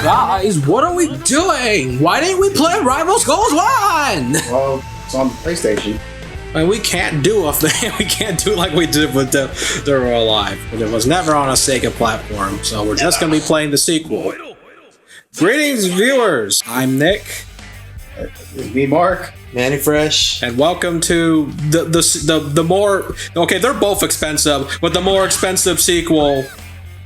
Guys, what are we doing? Why didn't we play Rival Schools 1? Well, it's on the PlayStation. And we can't do a thing. We can't do like we did with the Real Life. But it was never on a Sega platform, so we're just gonna be playing the sequel. Greetings, viewers. I'm Nick. It's me, Mark. Manny Fresh. And welcome to the more they're both expensive, but the more expensive sequel,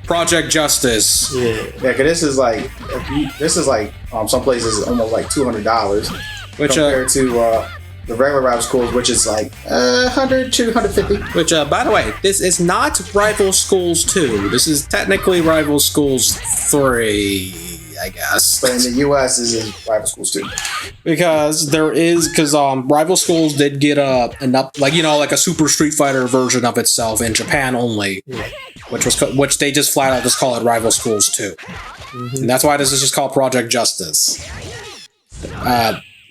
Project Justice. Yeah, cause this is like some places almost like $200, which compared to the regular Rival Schools, which is like 100 to 150. Which, by the way, this is not Rival Schools 2. This is technically Rival Schools 3, I guess. But in the US, this is Rival Schools 2. Because Rival Schools did get like a Super Street Fighter version of itself in Japan only, which they just flat out just call it Rival Schools 2. Mm-hmm. And that's why this is just called Project Justice.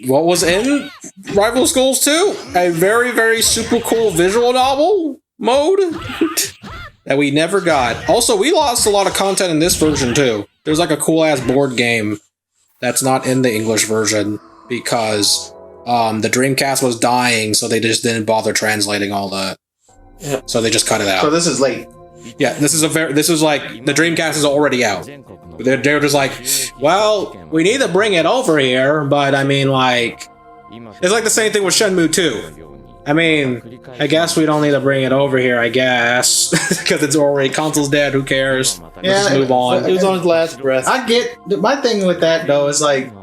What was in Rival Schools 2? A very, very super cool visual novel mode that we never got. Also, we lost a lot of content in this version too. There's like a cool ass board game that's not in the English version because the Dreamcast was dying, so they just didn't bother translating all that. Yeah. So they just cut it out. So this is late. Yeah, this is like the Dreamcast is already out. They're just like, well, we need to bring it over here, but I mean, like, it's like the same thing with Shenmue 2. I mean, I guess we don't need to bring it over here, I guess, because it's already console's dead. Who cares? Let's just move on. It was on his last breath. I get my thing with that though is like,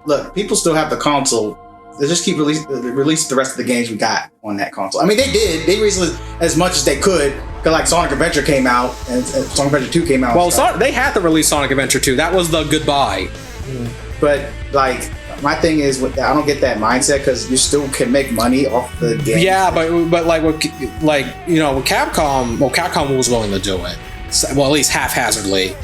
look, people still have the console. They just keep release the rest of the games we got on that console. I mean, they did. They released as much as they could. Cause like Sonic Adventure came out and Sonic Adventure 2 came out. Well, they had to release Sonic Adventure 2. That was the goodbye. But like, my thing is, with that, I don't get that mindset because you still can make money off the game. Yeah, but like with Capcom. Well, Capcom was willing to do it. Well, at least haphazardly.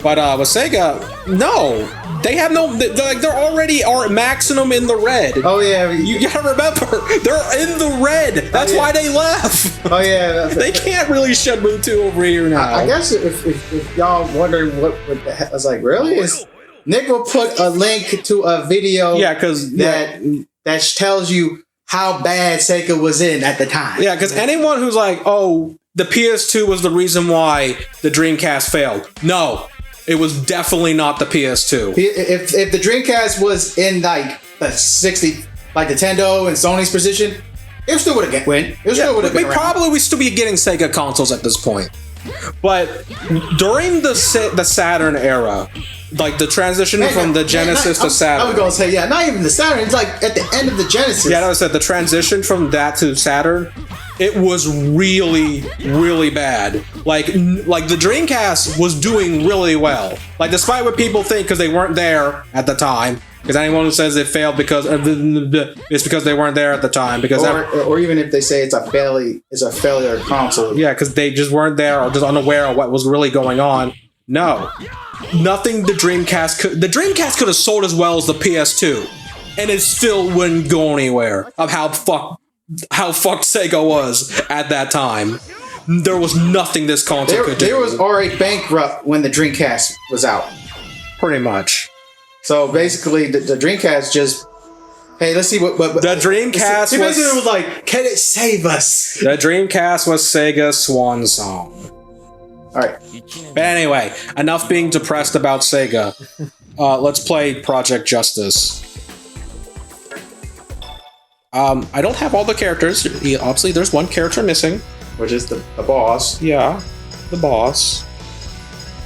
But with Sega, no. They have no. They're already maximum in the red. Oh yeah, you gotta remember they're in the red. That's why they left. Oh yeah, they can't really Shenmue 2 over here now. I guess if y'all wondering what the heck, I was like, really? Nick will put a link to a video. Yeah, because that tells you how bad Sega was in at the time. Yeah, because anyone who's like, oh, the PS2 was the reason why the Dreamcast failed. No. It was definitely not the PS2. If the Dreamcast was in like the 60, like Nintendo and Sony's position, it still would have went. It still would have been around. We still be getting Sega consoles at this point. But during the Saturn era, like the transition from the Genesis to Saturn. I was gonna say, not even the Saturn. It's like at the end of the Genesis. Yeah, I said the transition from that to Saturn. It was really, really bad. Like the Dreamcast was doing really well. Like, despite what people think, because they weren't there at the time. Because anyone who says it failed it's because they weren't there at the time. Because or even if they say it's a failure console. Yeah, because they just weren't there or just unaware of what was really going on. No, nothing. The Dreamcast could have sold as well as the PS2, and it still wouldn't go anywhere. Of how fucked Sega was at that time. There was nothing this console could do. They was already bankrupt when the Dreamcast was out. Pretty much. So basically, the Dreamcast just, hey, let's see what the Dreamcast was like, can it save us? The Dreamcast was Sega's swan song. All right. But anyway, enough being depressed about Sega. Let's play Project Justice. I don't have all the characters. Obviously, there's one character missing. Which is the boss. Yeah, the boss.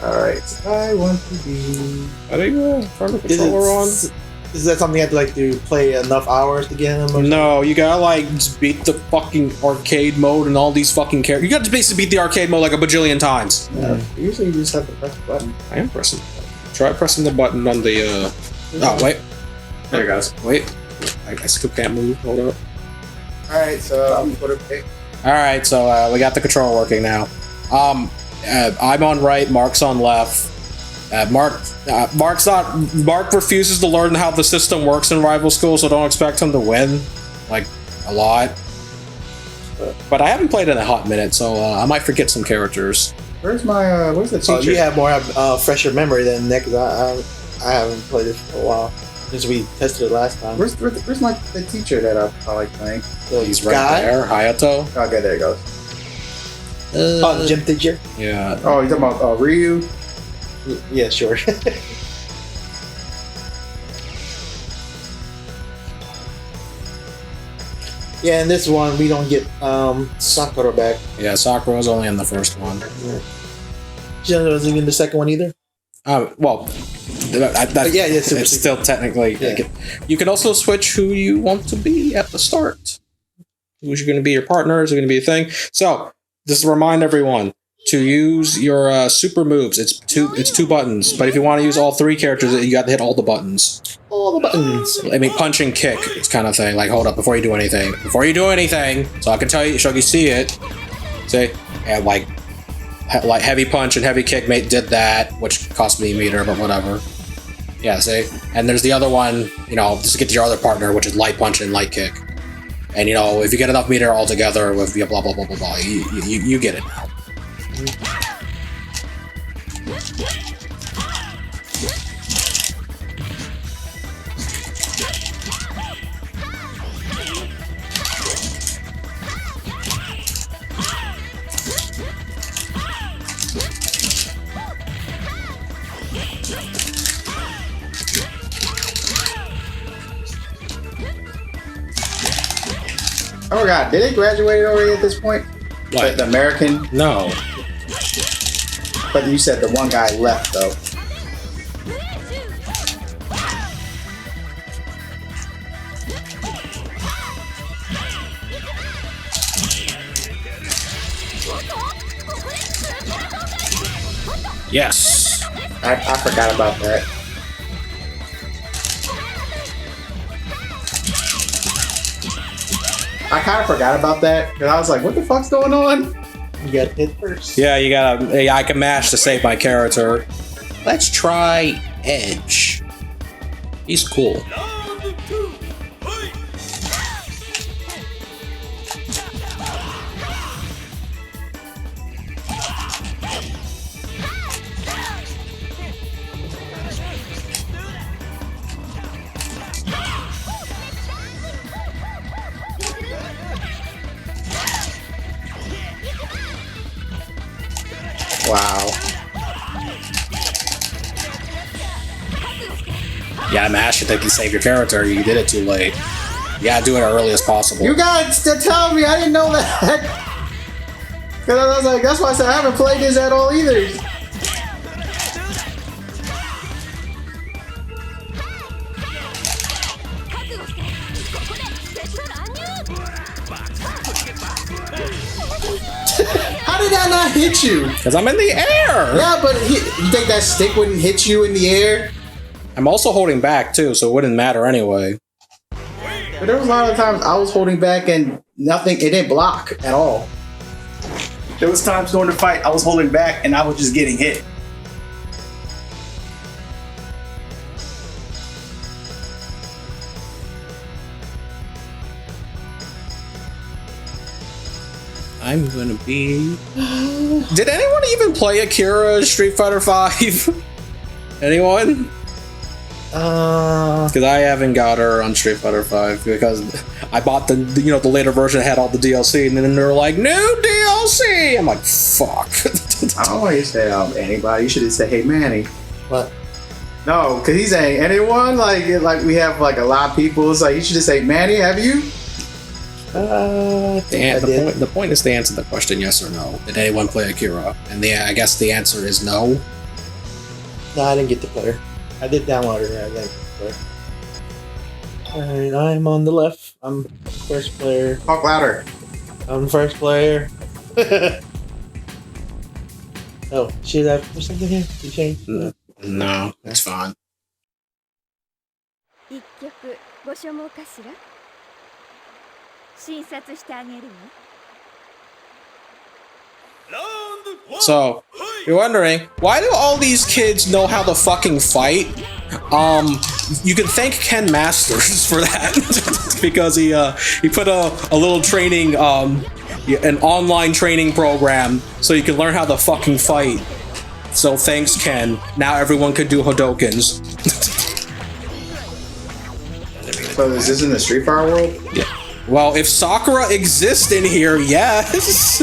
Alright. I want to be... I think turn the controller on. Is that something you have to like to play enough hours to get him? No, you gotta like just beat the fucking arcade mode and all these fucking characters. You gotta basically beat the arcade mode like a bajillion times. Usually you just have to press the button. I am pressing. Try pressing the button on the. Oh wait. There it goes. Wait. I still can't move. Hold up. Alright, so I'm gonna pick. Alright, so we got the controller working now. I'm on right, Mark's on left. Mark refuses to learn how the system works in Rival School, so don't expect him to win, like, a lot. But I haven't played in a hot minute, so I might forget some characters. Where's my where's the teacher? Oh, you have more fresher memory than Nick. 'Cause I haven't played it for a while since we tested it last time. Where's the teacher that I like playing? He's right Guy? there, Hayato. Okay, there it goes. Oh, the gym teacher. Yeah. Oh, you talking about Ryu? Yeah, sure. Yeah, in this one we don't get Sakura back. Yeah, Sakura was only in the first one. She wasn't in the second one either. Well, Yeah, it's still technically. Yeah. You can also switch who you want to be at the start. Who's going to be your partner? Is it going to be a thing? So, just to remind everyone to use your super moves. It's two buttons, but if you want to use all three characters, you got to hit all the buttons. All the buttons. I mean, punch and kick. It's kind of thing. Like, hold up before you do anything. Before you do anything, so I can tell you, so you see it. Say, and like heavy punch and heavy kick did that, which cost me a meter, but whatever. Yeah, see? And there's the other one, just to get to your other partner, which is light punch and light kick. And, if you get enough meter all together with blah, blah, blah, blah, blah, you get it now. Oh god, did they graduate already at this point? What? The American? No. But you said the one guy left though. Yes. I forgot about that. I kind of forgot about that because I was like, what the fuck's going on? You got hit first. Yeah, you gotta. Yeah, I can mash to save my character. Let's try Edge. He's cool. Wow. Yeah, mash it to save your character. You did it too late. You gotta do it as early as possible. You got to tell me, I didn't know that. Because I was like, that's why I said I haven't played this at all either. How did that not hit you? Because I'm in the air! Yeah, but you think that stick wouldn't hit you in the air? I'm also holding back too, so it wouldn't matter anyway. But there was a lot of times I was holding back and nothing, it didn't block at all. There was times during the fight I was holding back and I was just getting hit. I'm gonna be... Did anyone even play Akira Street Fighter 5? Anyone? Because I haven't got her on Street Fighter 5 because I bought the later version that had all the DLC, and then they're like, new DLC! I'm like, fuck. I don't want you to say anybody. You should just say, hey Manny. What? No, because he's saying anyone. Like we have like a lot of people. It's like you should just say Manny. Have you? The point is to answer the question yes or no. Did anyone play Akira? And I guess the answer is no. No, I didn't get to play her. I did download her. I didn't play her. Alright, I'm on the left. I'm first player. Talk louder. I'm first player. Oh, should I put something here? You change? No, it's fine. 一曲ご所望かしら診察してあげるわ So, you're wondering, why do all these kids know how to fucking fight? You can thank Ken Masters for that. Because he put a little training, an online training program so you can learn how to fucking fight. So thanks, Ken. Now everyone could do Hadokens. So is this in the Street Fighter world? Yeah. Well, if Sakura exists in here, yes.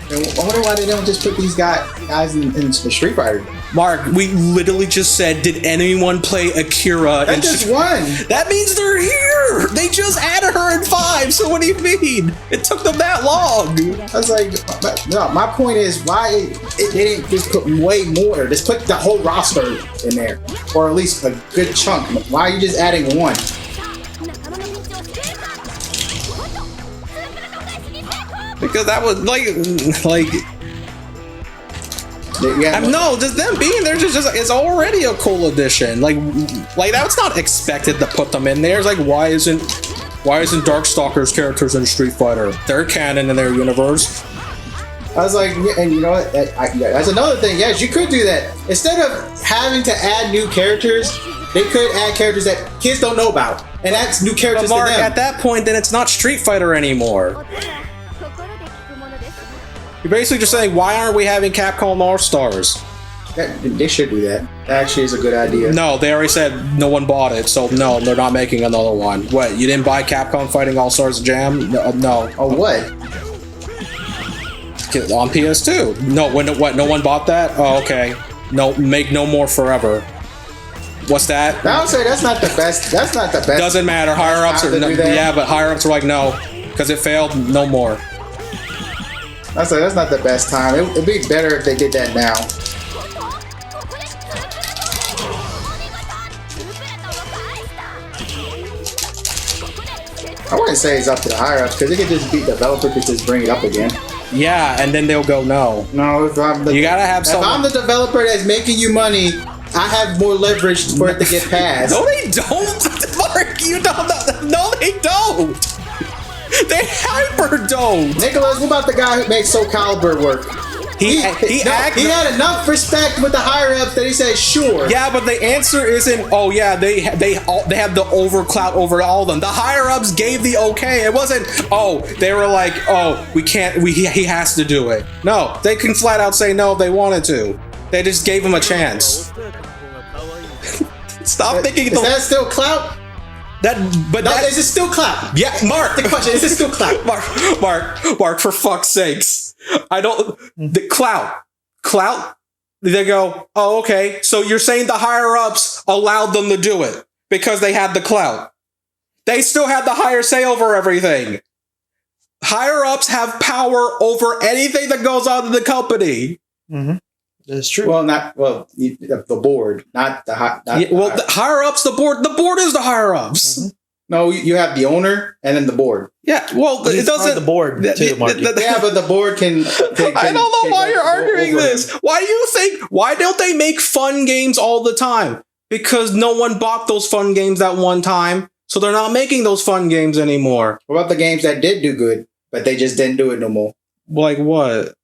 I wonder why they don't just put these guys in the Street Fighter. Mark, we literally just said, did anyone play Akira? That's just one. That means they're here. They just added her in 5. So what do you mean? It took them that long. I was like, no. My point is, why they didn't just put way more? Just put the whole roster in there, or at least a good chunk. Why are you just adding one? Because that was like. Yeah, No, just them being there just it's already a cool addition. Like that's not expected to put them in there. It's like why isn't Darkstalker's characters in Street Fighter? They're canon in their universe. I was like, and you know what? That's another thing. Yes, you could do that. Instead of having to add new characters, they could add characters that kids don't know about, and that's new characters But Mark, to them. at that point, then it's not Street Fighter anymore. You're basically just saying, why aren't we having Capcom All-Stars? They should do that. That actually is a good idea. No, they already said no one bought it, so no, they're not making another one. What, you didn't buy Capcom Fighting All-Stars Jam? No. Oh, what? On PS2. No, what, no one bought that? Oh, okay. No, make no more forever. What's that? I would say that's not the best. That's not the best. Doesn't matter. Higher-ups are... No, yeah, but higher-ups are like, no. Because it failed, no more. I say that's not the best time. It'd be better if they did that now. I wouldn't say it's up to the higher ups because they could just be developer could just bring it up again. Yeah, and then they'll go no. No, if I'm You gotta have some. If I'm the developer that's making you money, I have more leverage for it to get passed. No, they don't, Mark. You don't. No, they don't. They hyper don't. Nicholas, what about the guy who makes Soul Calibur work? He had enough respect with the higher ups that he said sure. Yeah, but the answer isn't. Oh yeah, they have the overclout over all of them. The higher ups gave the okay. It wasn't. Oh, they were like, oh, we can't. He has to do it. No, they can flat out say no if they wanted to. They just gave him a chance. Stop thinking. Is that still clout? Is it still clout? Yeah, Mark. The question is it still clout? Mark. For fuck's sakes, I don't. The clout. They go. Oh, okay. So you're saying the higher ups allowed them to do it because they had the clout. They still had the higher say over everything. Higher ups have power over anything that goes on in the company. Mm-hmm. That's true. Well, the board, not the high. The higher ups, the board. The board is the higher ups. Mm-hmm. No, you have the owner and then the board. Yeah, well, it doesn't. The board too, Mark. Yeah, but the board can I don't know why you're arguing this. Why do you think? Why don't they make fun games all the time? Because no one bought those fun games that one time, so they're not making those fun games anymore. What about the games that did do good, but they just didn't do it no more? Like what?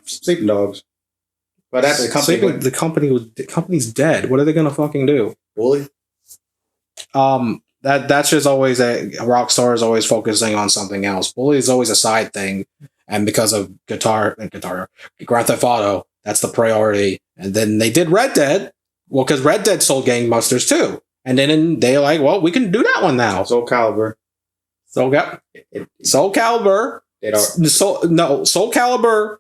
Sleeping Dogs. But that's the company. The company's dead. What are they gonna fucking do? Bully. That's just always Rockstar is always focusing on something else. Bully is always a side thing, and because of Grand Theft Auto, that's the priority. And then they did Red Dead, well, because Red Dead sold gangbusters too, and then they like, well, we can do that one now. Soul Calibur. Soul Calibur. Soul Calibur.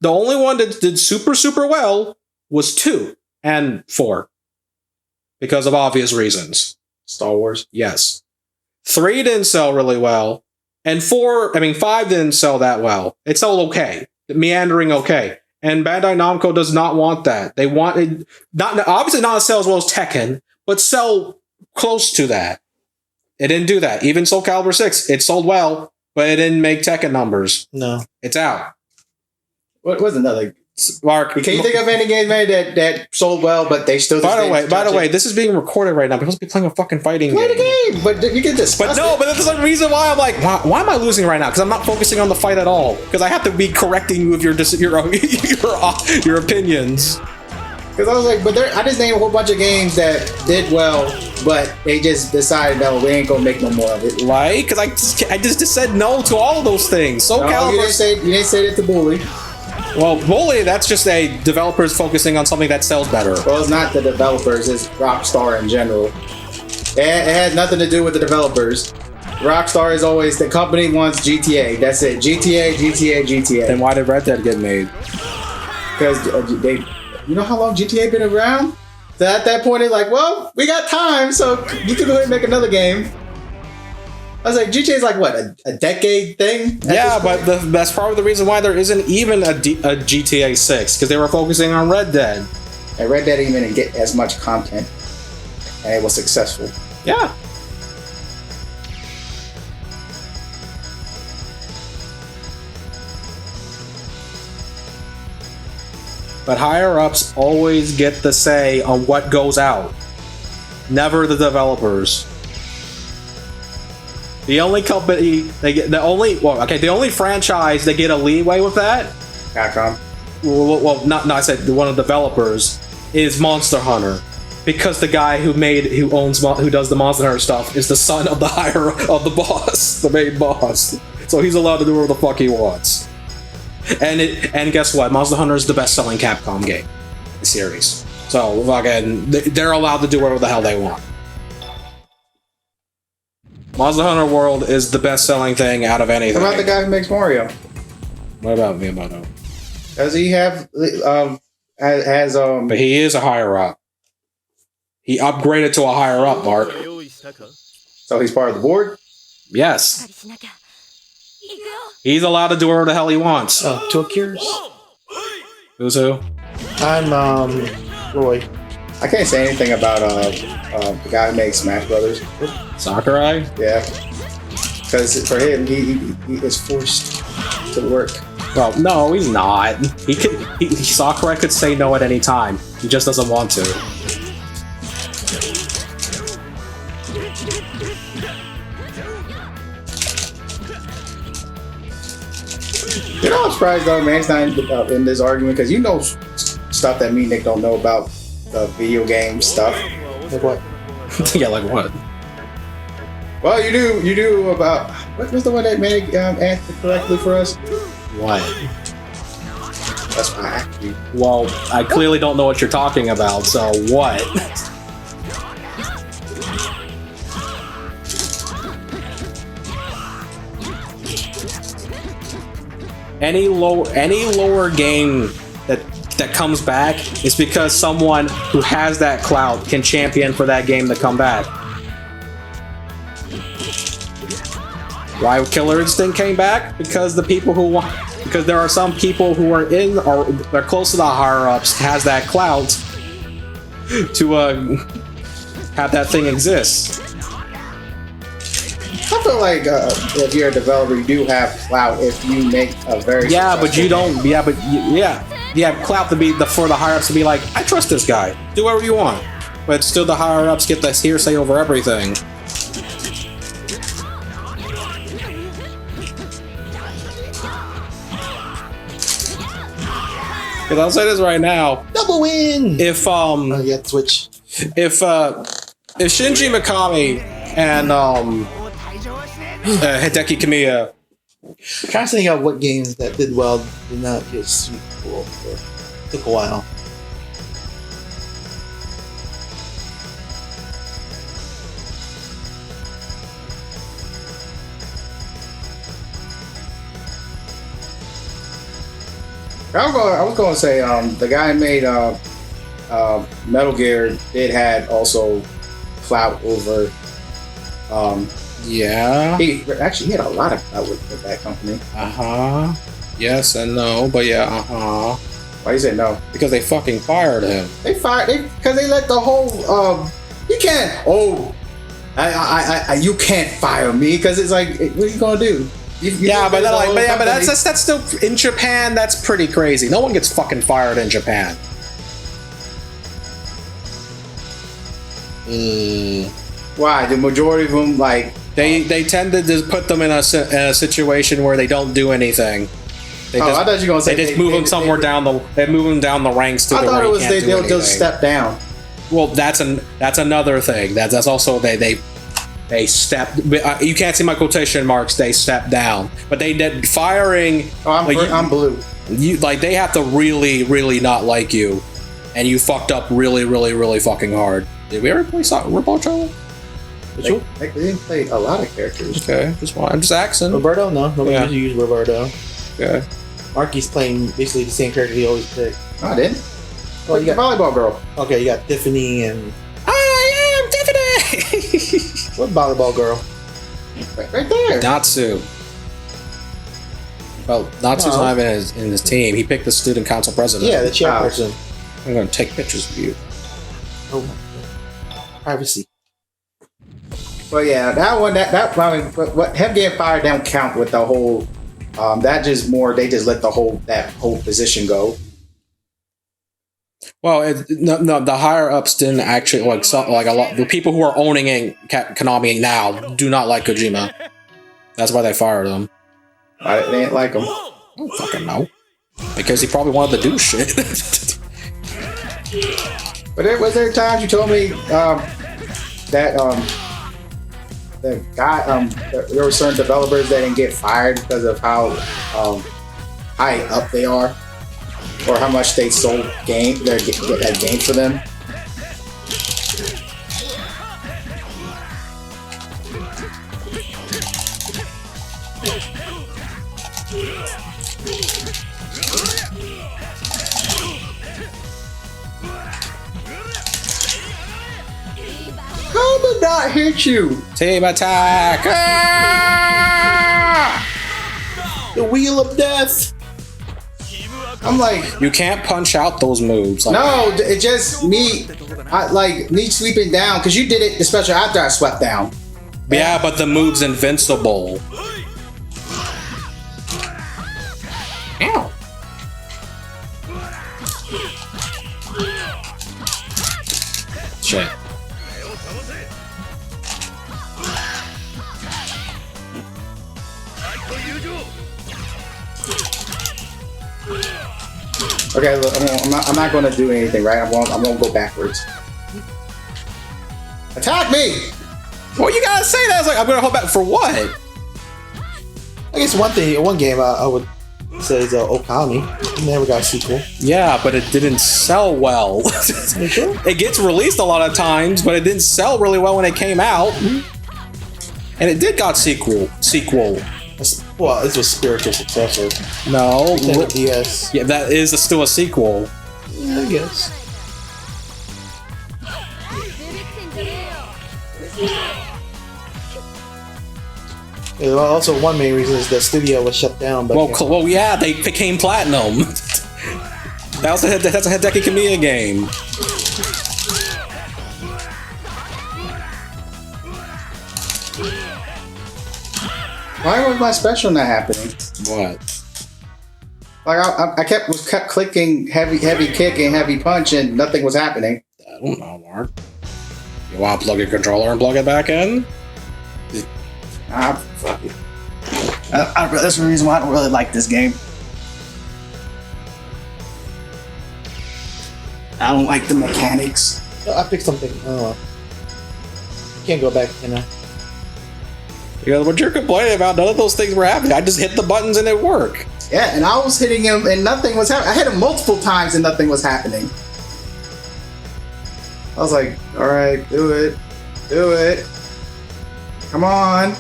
The only one that did super well was 2 and 4, because of obvious reasons. Star Wars. Yes. 3 didn't sell really well, and 5 didn't sell that well. It sold okay, meandering okay. And Bandai Namco does not want that. They want it obviously not sell as well as Tekken, but sell close to that. It didn't do that. Even Soul Calibur 6, it sold well, but it didn't make Tekken numbers. No, it's out. What was another? Mark, can you think of any game that sold well, but they still? By the way, this is being recorded right now. We're supposed to be playing a fucking fighting game. Play the game, but you can discuss. But that's the reason why I'm like, why am I losing right now? Because I'm not focusing on the fight at all. Because I have to be correcting you with your opinions. Because I was like, I just named a whole bunch of games that did well, but they just decided, no, we ain't gonna make no more of it. Right? Because I just said no to all of those things. So No, you didn't say that to Bully. Well, Bully, that's just a developers focusing on something that sells better. Well, it's not the developers, it's Rockstar in general. It has nothing to do with the developers. Rockstar is always, the company wants GTA. That's it. GTA. Then why did Red Dead get made? Because you know how long GTA been around? So at that point, they're like, well, we got time, so you can go ahead and make another game. I was like, GTA's like, what, a decade thing? Yeah, but that's probably the reason why there isn't even a GTA 6, because they were focusing on Red Dead. And Red Dead didn't even get as much content, and it was successful. Yeah. But higher-ups always get the say on what goes out. Never the developers. The only company the only franchise they get a leeway with that. Capcom. Well, not I said one of the developers is Monster Hunter, because the guy who does the Monster Hunter stuff is the son of the boss, the main boss. So he's allowed to do whatever the fuck he wants. And guess what? Monster Hunter is the best-selling Capcom game series. So fucking, they're allowed to do whatever the hell they want. Monster Hunter World is the best-selling thing out of anything. What about the guy who makes Mario? What about Miyamoto? Does he have But he is a higher up. He upgraded to a higher up, Mark. So he's part of the board? Yes. He's allowed to do whatever the hell he wants. To a cures. Who's who? I'm Roy. I can't say anything about the guy who makes Smash Brothers. Sakurai? Yeah. Because for him, he is forced to work. Well, no, he's not. Sakurai could say no at any time. He just doesn't want to. You know, I'm surprised though, man, it's not in this argument, because you know stuff that me and Nick don't know about the video game stuff. Like what? Yeah, like what? Well, you do about what was the one that made answer correctly for us? What? That's why I asked you. Well, I clearly don't know what you're talking about, so what? Any lower game that comes back is because someone who has that clout can champion for that game to come back. Why Killer Instinct came back? Because there are some people who they're close to the higher ups, has that clout to have that thing exist. I feel like if you're a developer, you do have clout if you make a very but you don't. Yeah, but you have clout to be for the higher ups to be like, I trust this guy. Do whatever you want. But still, the higher ups get the hearsay over everything. Because I'll say this right now. Double win! If yeah, Switch. If Shinji Mikami and Hideki Kamiya. I'm trying to think of what games that did well did not get sequel. Took a while. I was going to say the guy who made Metal Gear did had also clout over. Yeah. He had a lot of clout with that company. Yes and no, but yeah. Why you say no? Because they fucking fired him. Because they let the whole you can't. You can't fire me, because it's like, what are you gonna do? But that's still in Japan. That's pretty crazy. No one gets fucking fired in Japan. Why? The majority of them, like, they tend to just put them in a situation where they don't do anything. They I thought you were gonna say they just move him somewhere down the. They move him down the ranks to. I thought it was they'll just anything. step down. Well, that's another thing. That's also they step. You can't see my quotation marks. They step down, but they did firing. Oh, I'm blue. You like they have to really not like you, and you fucked up really fucking hard. Did we ever play Roboto? They didn't play a lot of characters. Okay, I'm just asking. Roberto? No, nobody Yeah. used Roberto. Okay. Marky's playing basically the same character he always picked. No, I didn't. Well, you the got volleyball girl. okay. You got Tiffany and I am Tiffany. what volleyball girl? Right there. Natsu. Well, Natsu's No. not even in his team. He picked the student council president. Yeah, the chairperson. I'm gonna take pictures of you. Oh, my God. Privacy. But yeah, that one, I mean, what him getting fired don't count with the whole. That just more. They just let that whole position go. Well, no, the higher ups didn't actually like a lot. The people who are owning Konami now do not like Kojima. That's why they fired him. They didn't like him. I don't fucking know. Because he probably wanted to do shit. But was there times you told me that the guy there were certain developers that didn't get fired because of how high up they are, or how much they sold that game for them. How did that hit you? Team attack! Ah! The wheel of death. I'm like, You can't punch out those moves. Like, no, it just me sweeping down because you did it especially after I swept down. Yeah, but the move's invincible. Ow. Shit. Okay, look, I'm not going to do anything, right? I'm going to go backwards. Attack me! Well, you gotta say that. It's like, I'm gonna hold back for what? I guess one game I would say is Okami. It never got a sequel. Yeah, but it didn't sell well. You sure? It gets released a lot of times, but it didn't sell really well when it came out. And it did got sequel. Well, it's a spiritual successor. No. Nintendo DS. Yeah, that is still a sequel. Yeah, I guess. Yeah, well, also, one main reason is the studio was shut down. But Well, yeah, they became platinum. That's a Hideki Kamiya game. Why was my special not happening? What? Like I kept clicking heavy kick and heavy punch and nothing was happening. I don't know, Mark. You want to plug your controller and plug it back in? Fuck it. That's the reason why I don't really like this game. I don't like the mechanics. I picked something. Can't go back, you know. Because what you're complaining about, none of those things were happening. I just hit the buttons and it worked. Yeah, and I was hitting him and nothing was happening. I hit him multiple times and nothing was happening. I was like, alright, do it. Come on.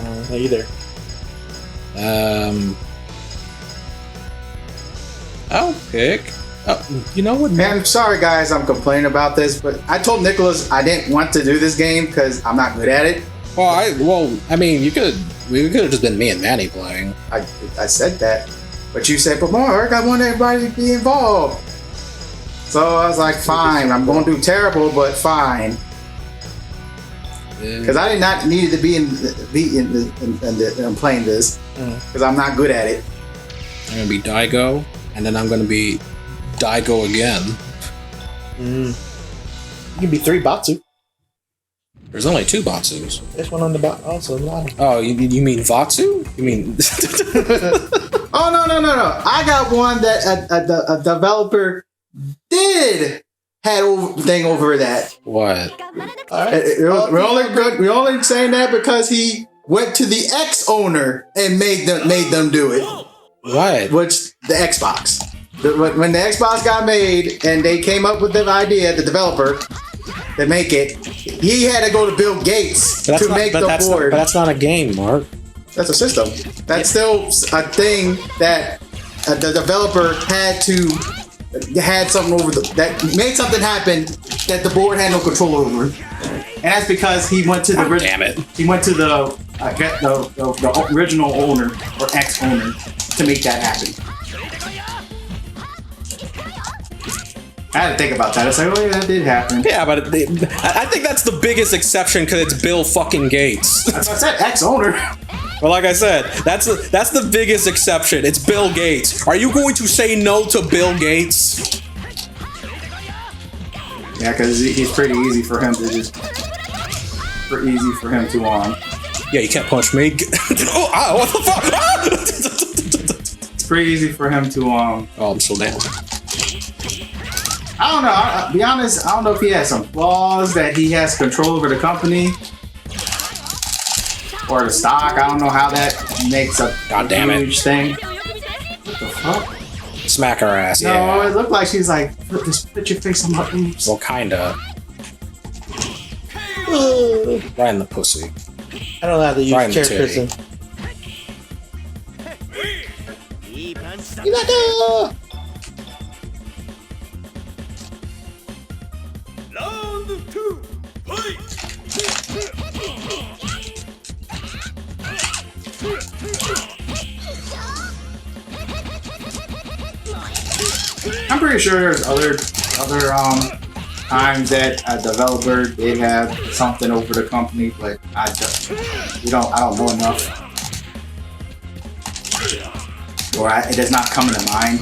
Not either. I'll pick. You know what? Man, I'm sorry guys, I'm complaining about this, but I told Nicholas I didn't want to do this game because I'm not good at it. I mean, we could have just been me and Manny playing. I said that, but you said, but Mark, I want everybody to be involved. So I was like, fine, I'm going to do terrible, but fine. Because I did not need to be in playing this, because I'm not good at it. I'm gonna be Daigo, and then I'm gonna be Daigo again. You can be 3 Batsu. There's only 2 Batsus. There's one on the bottom. Also, the bottom. Oh, you mean Vatsu? You mean? Oh no! I got one that a developer did had thing over that. What? We're only saying that because he went to the ex owner and made them do it. What? Which the Xbox. When the Xbox got made and they came up with the idea, the developer to make it, he had to go to Bill Gates to make the board. But that's not a game, Mark. That's a system. That's still a thing that the developer had something over that made something happen that the board had no control over, and that's because he went to the damn it. He went to the original owner or ex-owner to make that happen. I had to think about that. It's like, oh yeah, that did happen. Yeah, but I think that's the biggest exception because it's Bill fucking Gates. That's what I said, ex-owner. Well, like I said, that's the biggest exception. It's Bill Gates. Are you going to say no to Bill Gates? Yeah, because it's pretty easy for him to Yeah, you can't punch me. Oh, what the fuck? It's pretty easy for him to Oh, I'm so down. I don't know. I'll be honest, I don't know if he has some flaws that he has control over the company or the stock. I don't know how that makes a huge thing. What the fuck? Smack her ass, No, yeah. it looked like she's like, just put your face on my boobs. Well, kinda. Right in the pussy. I don't know how to use Right in the chair titty. person. Ilato! I'm pretty sure there's other times that a developer did have something over the company, but I don't know enough, or it does not come to mind.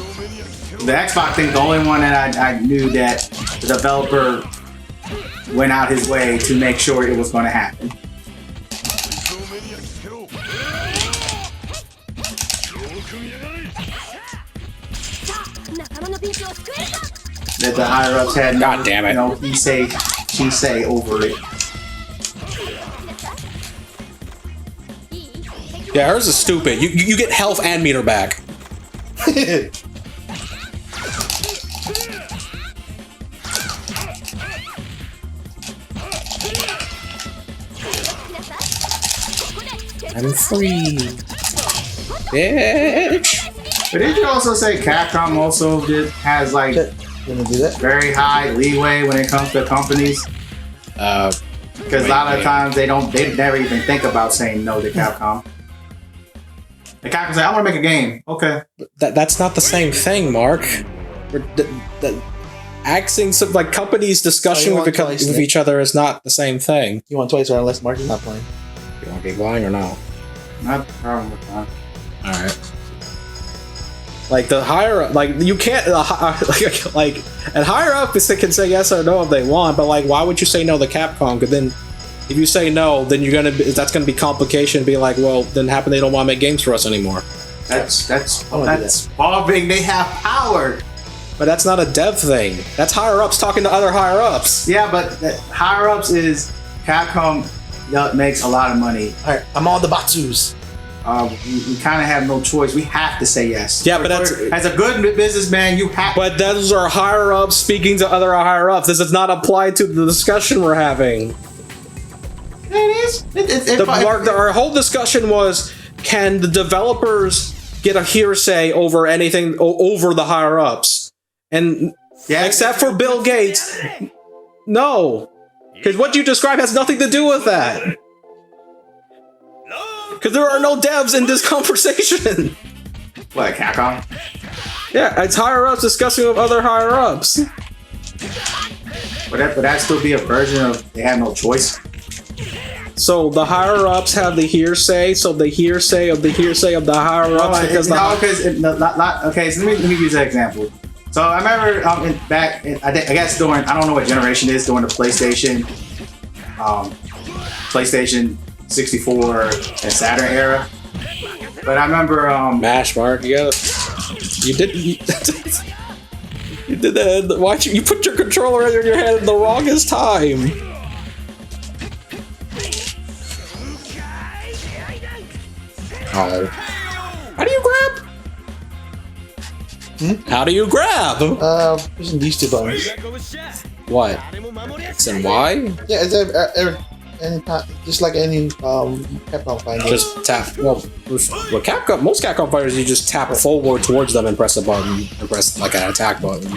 The Xbox thing, the only one that I knew that the developer went out his way to make sure it was going to happen. That the higher ups had God damn it. He say, she say over it. Yeah, hers is stupid. You get health and meter back. I'm free. Bitch. But did you also say Capcom also has like Gonna do that? very high leeway when it comes to companies? Because a lot of times they never even think about saying no to Capcom. The Capcom say, I want to make a game. Okay. That's not the same thing, Mark. Axing some like companies discussing with each other is not the same thing. You want twice or unless Mark is not playing. You want to be blind or no? Not a problem with that. All right. Like the higher, like you can't, like and higher up they can say yes or no if they want, but like why would you say no to Capcom? Because then, if you say no, then that's gonna be complication. Be like, well, then happen they don't want to make games for us anymore. That's involving. They have power. But that's not a dev thing. That's higher ups talking to other higher ups. Yeah, but higher ups is Capcom makes a lot of money. All right, I'm on the Batsus. We kind of have no choice. We have to say yes. Yeah, but that's as a good businessman, you have. But those are higher ups speaking to other higher ups. This does not apply to the discussion we're having. It is. Our whole discussion was: can the developers get a hearsay over anything over the higher ups? And except for Bill Gates, no, because what you described has nothing to do with that. Because there are no devs in this conversation. What, Capcom? Yeah, it's higher ups discussing with other higher ups. Would that still be a version of they have no choice? So the higher ups have the hearsay. So the hearsay of the hearsay of the higher ups okay. So let me use that example. So I remember I guess during I don't know what generation it is during the PlayStation PlayStation 64 and Saturn era. But I remember Mash, Mark. You gotta. You did. You did that. Watch. You put your controller in your hand at the wrongest time. Oh. How do you grab? How do you grab? Using these two buttons. What? X and Y? Yeah, it's any time, just like any Capcom fighting game. Just tap. Well, Capcom. Most Capcom fighters, you just tap forward towards them and press a button, and press like an attack button.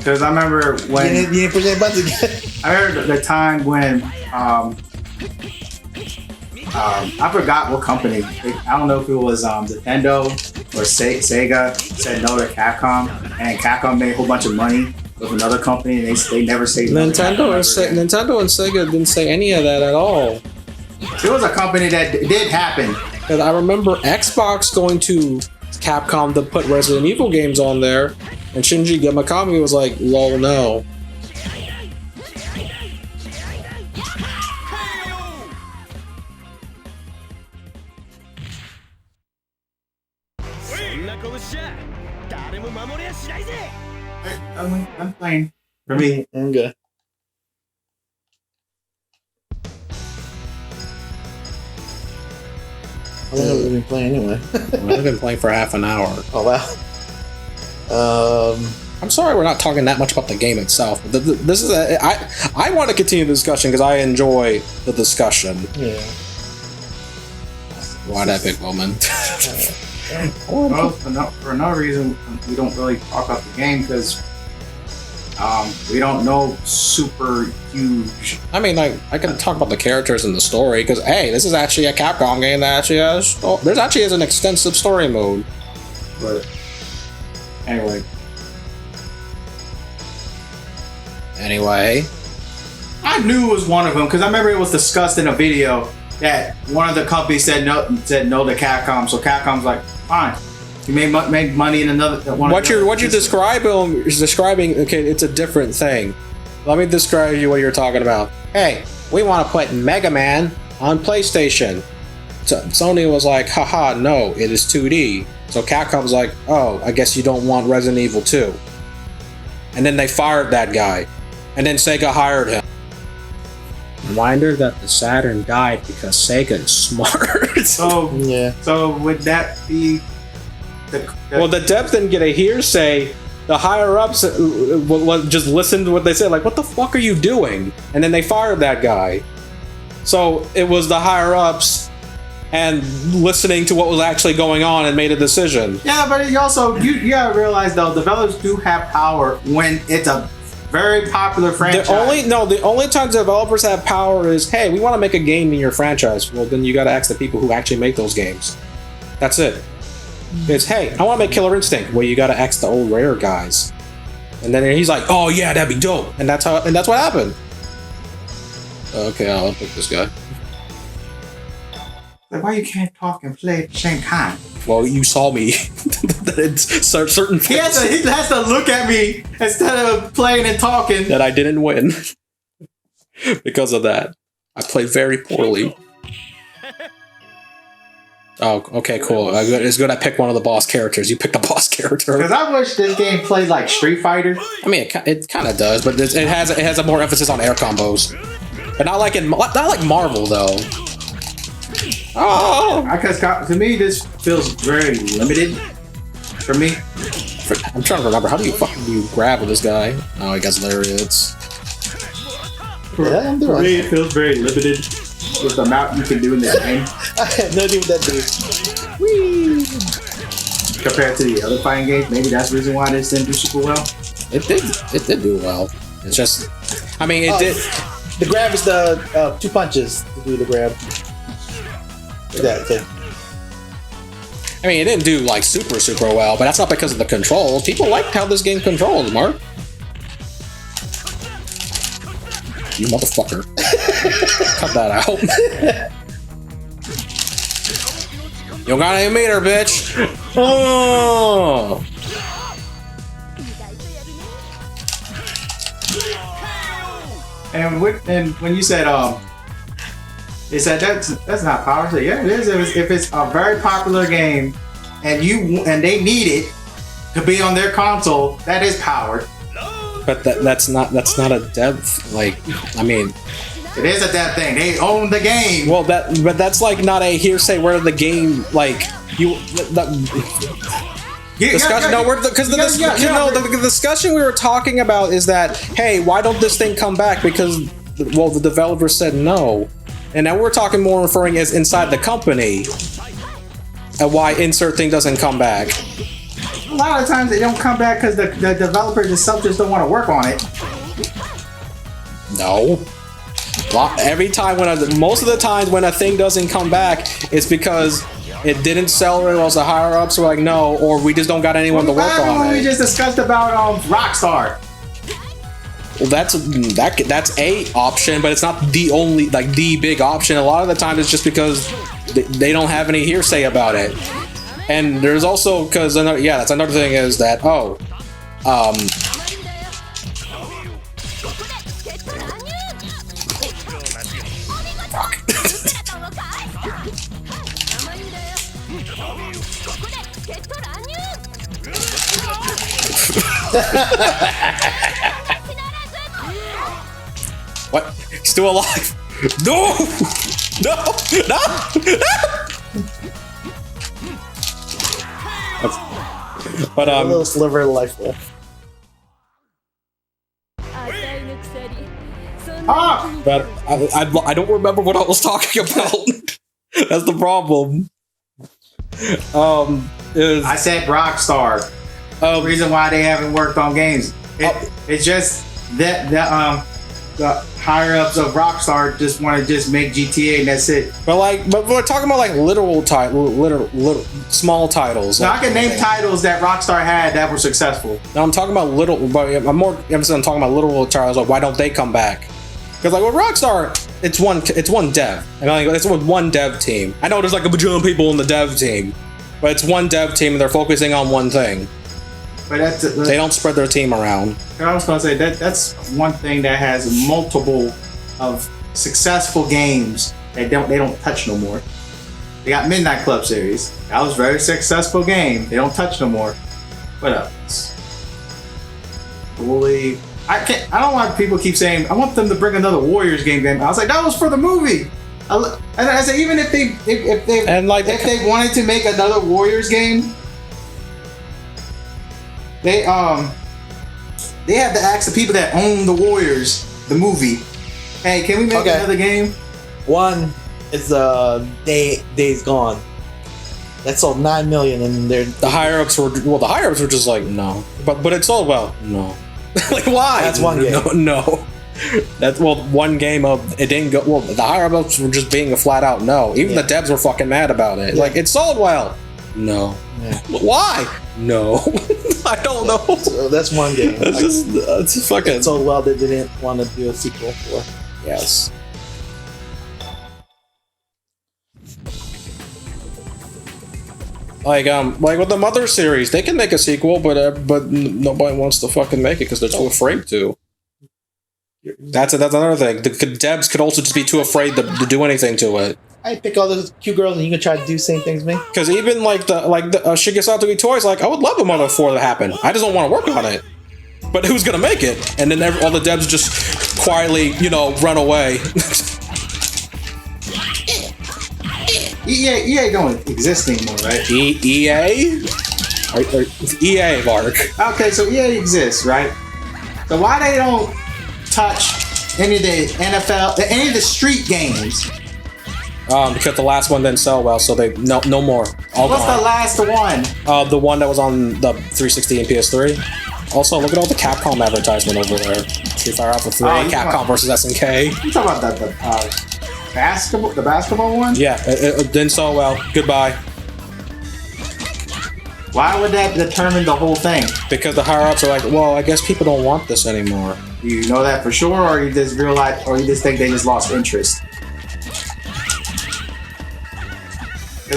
because I remember when you didn't push any buttons again. I remember the time when I forgot what company. I don't know if it was Nintendo or Sega said no to Capcom, and Capcom made a whole bunch of money with another company, and they never say no to Nintendo and Sega didn't say any of that at all. It was a company that did happen. And I remember Xbox going to Capcom to put Resident Evil games on there, and Shinji Mikami was like, "Lol, no." I'm playing. For me, I'm good. How long have we been playing anyway? I've been playing for half an hour. Oh wow. I'm sorry we're not talking that much about the game itself. But this is I want to continue the discussion because I enjoy the discussion. Yeah. Why that big woman? well, for no reason, we don't really talk about the game because we don't know super huge. I mean, like, I can talk about the characters and the story because, hey, this is actually a Capcom game that actually has. Oh, there's actually is an extensive story mode. But anyway, I knew it was one of them because I remember it was discussed in a video that one of the companies said no to Capcom. So Capcom's like, fine. You made money in another one. What you're describing is describing. Okay, it's a different thing. Let me describe you what you're talking about. Hey, we want to put Mega Man on PlayStation. So Sony was like, haha, no, it is 2D. So Capcom's like, oh, I guess you don't want Resident Evil 2. And then they fired that guy. And then Sega hired him. Reminder that the Saturn died because Sega is smart. So Yeah. So would that be Well, the devs didn't get a hearsay. The higher ups just listened to what they said, like, what the fuck are you doing? And then they fired that guy. So it was the higher ups and listening to what was actually going on and made a decision. Yeah, but you gotta realize though, developers do have power when it's a very popular franchise. The only time developers have power is, hey, we want to make a game in your franchise. Well, then you got to ask the people who actually make those games. That's it. It's, hey, I want to make Killer Instinct. Well, you got to ask the old Rare guys. And then he's like, oh yeah, that'd be dope. And that's what happened. Okay, I'll pick this guy. Like, why you can't talk and play at the same time? Well, you saw me. Certain He has to look at me instead of playing and talking. that I didn't win because of that. I played very poorly. Oh, okay, cool. It's good I picked one of the boss characters. You picked the boss character. Because I wish this game played like Street Fighter. I mean, it kind of does, but it has a more emphasis on air combos. But not like Marvel though. Oh, Because to me, this feels very limited for me. I'm trying to remember. How do you grab with this guy? Oh, I guess lariats. Yeah, I'm For doing. me, it feels very limited with the amount you can do in this game I have no idea what that do. Whee! compared to the other fighting games. Maybe that's the reason why this didn't do super well. It did do well. It's just, I mean, it did. The grab is the 2 punches to do the grab. That thing. I mean, it didn't do like super well, but that's not because of the controls. People liked how this game controls, Mark. You motherfucker. Cut that out. You got any meter, bitch. Oh. and when you said they said that's not power. So yeah, it is. If it's a very popular game and they need it to be on their console, that is power. But that's not a dev, like, I mean, it is a dev thing. They own the game. Well, but that's like not a hearsay where the game, like, discussion. No, the discussion we were talking about is that, hey, why don't this thing come back? Because, well, the developer said no, and now we're talking more referring as inside the company, and why insert thing doesn't come back. A lot of times they don't come back because the developers themselves just don't want to work on it. No. Every time most of the times when a thing doesn't come back, it's because it didn't sell very well. The higher ups were like, no, or we just don't got anyone to work on it. We just discussed about Rockstar. Well, that's a option, but it's not the only, like, the big option. A lot of the time it's just because they don't have any hearsay about it. And there's also, because that's another thing is that what? He's still alive. No! But a little sliver of life left. But I don't remember what I was talking about. That's the problem. I said Rockstar. The reason why they haven't worked on games. It's just that the higher ups of Rockstar just want to just make GTA and that's it. But we're talking about like literal small titles. Now I can name titles that Rockstar had that were successful. Now I'm talking about I'm more emphasis on talking about literal titles. Like, why don't they come back? Because like with Rockstar, it's one dev. And like it's one dev team. I know there's like a bajillion people in the dev team, but it's one dev team and they're focusing on one thing. But they don't spread their team around. I was gonna say that's one thing that has multiple of successful games that they don't touch no more. They got Midnight Club series. That was a very successful game. They don't touch no more. What else? Bully. I don't want people keep saying I want them to bring another Warriors game. I was like, that was for the movie. And I said even if they wanted to make another Warriors game, they have to ask the people that own the Warriors, the movie, hey, can we make another game? One is Days Gone. That sold 9 million, and the higher ups were just like no, but it sold well. No, like why? That's one game. No. That's one game of it didn't go well. The higher ups were just being a flat out no. Even the devs were fucking mad about it. Yeah. Like it sold well. No. Yeah. Why? No. I don't know. So that's one game. That's fucking. It sold well. They didn't want to do a sequel for. Yes. Like with the Mother series, they can make a sequel, but nobody wants to fucking make it because they're too afraid to. That's another thing. The devs could also just be too afraid to do anything to it. I pick all those cute girls and you can try to do the same things as me. Because even the Shigesato Toys, like I would love a Mother 4 to happen. I just don't want to work on it. But who's gonna make it? And then all the devs just quietly, run away. EA don't exist anymore, right? EA? EA, Mark. Okay, so EA exists, right? So why they don't touch any of the NFL, any of the street games? Because the last one didn't sell well, so they no more. What's the last one? The one that was on the 360 and PS3. Also, look at all the Capcom advertisement over there. Street Fighter Alpha 3, Capcom versus SNK. You talking about the basketball one? Yeah, it didn't sell well. Goodbye. Why would that determine the whole thing? Because the higher ups are like, well, I guess people don't want this anymore. Do you know that for sure, or you just realize, or you just think they just lost interest?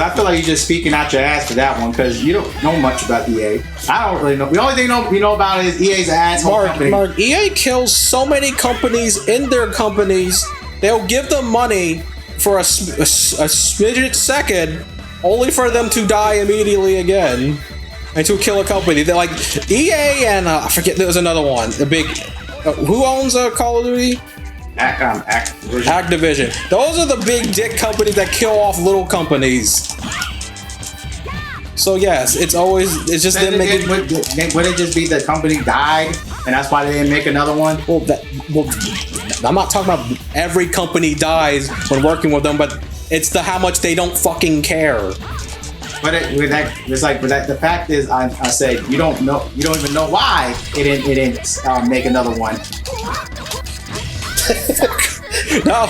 Because I feel like you're just speaking out your ass for that one because you don't know much about EA. I don't really know. The only thing you know about is EA's an asshole company. Mark, EA kills so many companies in their companies. They'll give them money for a smidget second, only for them to die immediately again and to kill a company. They're like EA and I forget. There was another one. The big. Who owns Call of Duty? Activision. Those are the big dick companies that kill off little companies. So yes, it's just them making. Would it just be the company died and that's why they didn't make another one? Well, I'm not talking about every company dies when working with them, but it's how much they don't fucking care. But the fact is, I said you don't even know why it didn't make another one. No.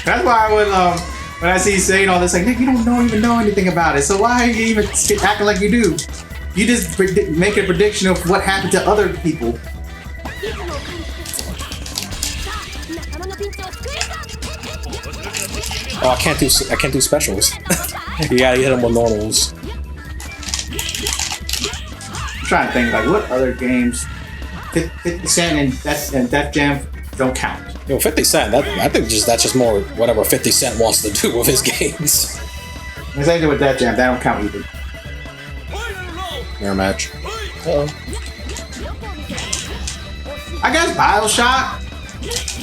That's why when I see you saying all this, like, Nick, you don't even know anything about it. So why are you even acting like you do? You just make a prediction of what happened to other people. Oh, I can't do specials. You gotta hit them with normals. I'm trying to think like what other games 50 Cent and Def Jam don't count. Yo, 50 Cent, I think that's just more whatever 50 Cent wants to do with his games. The same thing with Def Jam, that don't count either. Mirror match. I guess BioShock.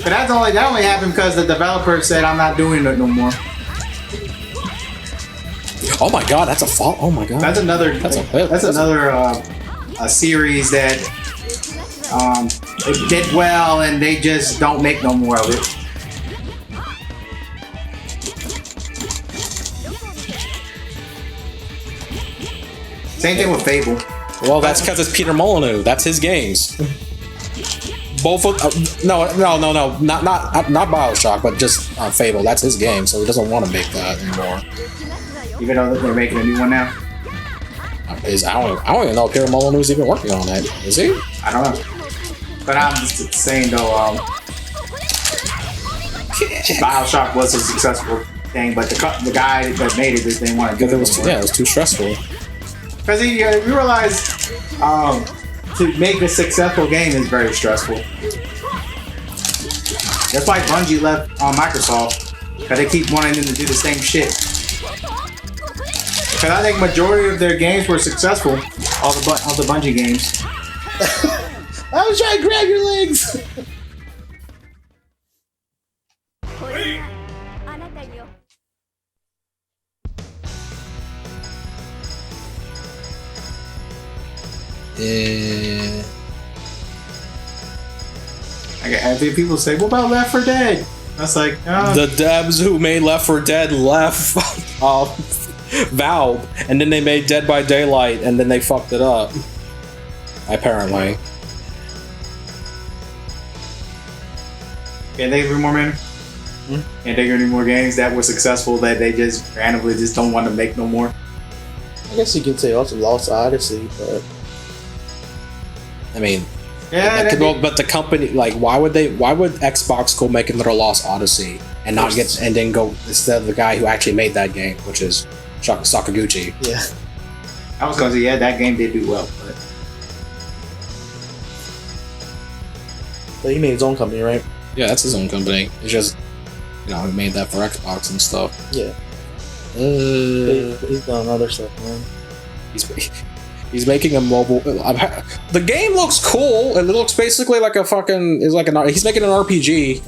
But that only happened because the developer said I'm not doing it no more. Oh my god, that's a fault. Oh my god. That's another a series that it did well and they just don't make no more of it. Same thing with Fable. Well, that's because it's Peter Molyneux. That's his games. Both of no, not BioShock, but just Fable. That's his game, so he doesn't want to make that anymore. Even though they're making a new one now. I don't even know if Peter Molyneux is even working on that. Is he? I don't know. But I'm just saying though, BioShock was a successful thing, but the guy that made it just didn't want to do it. It was too stressful. Because you realize to make a successful game is very stressful. That's why Bungie left Microsoft, because they keep wanting them to do the same shit. Because I think majority of their games were successful, all the Bungie games. I was trying to grab your legs. I think people say, "What about Left 4 Dead?" That's like the devs who made Left 4 Dead left Valve, and then they made Dead by Daylight, and then they fucked it up. Apparently. Can't they give me more money? Can't they give me more games that were successful that they just randomly just don't want to make no more? I guess you could say also Lost Odyssey, but I mean, yeah. But the company, like, why would Xbox go make another Lost Odyssey and not get and then go instead of the guy who actually made that game, which is Sakaguchi? Yeah. I was gonna say, yeah, that game did do well, but he made his own company, right? Yeah, that's his own company. It's just, he made that for Xbox and stuff. Yeah. He's done other stuff, man. He's making a mobile. The game looks cool. It looks basically like he's making an RPG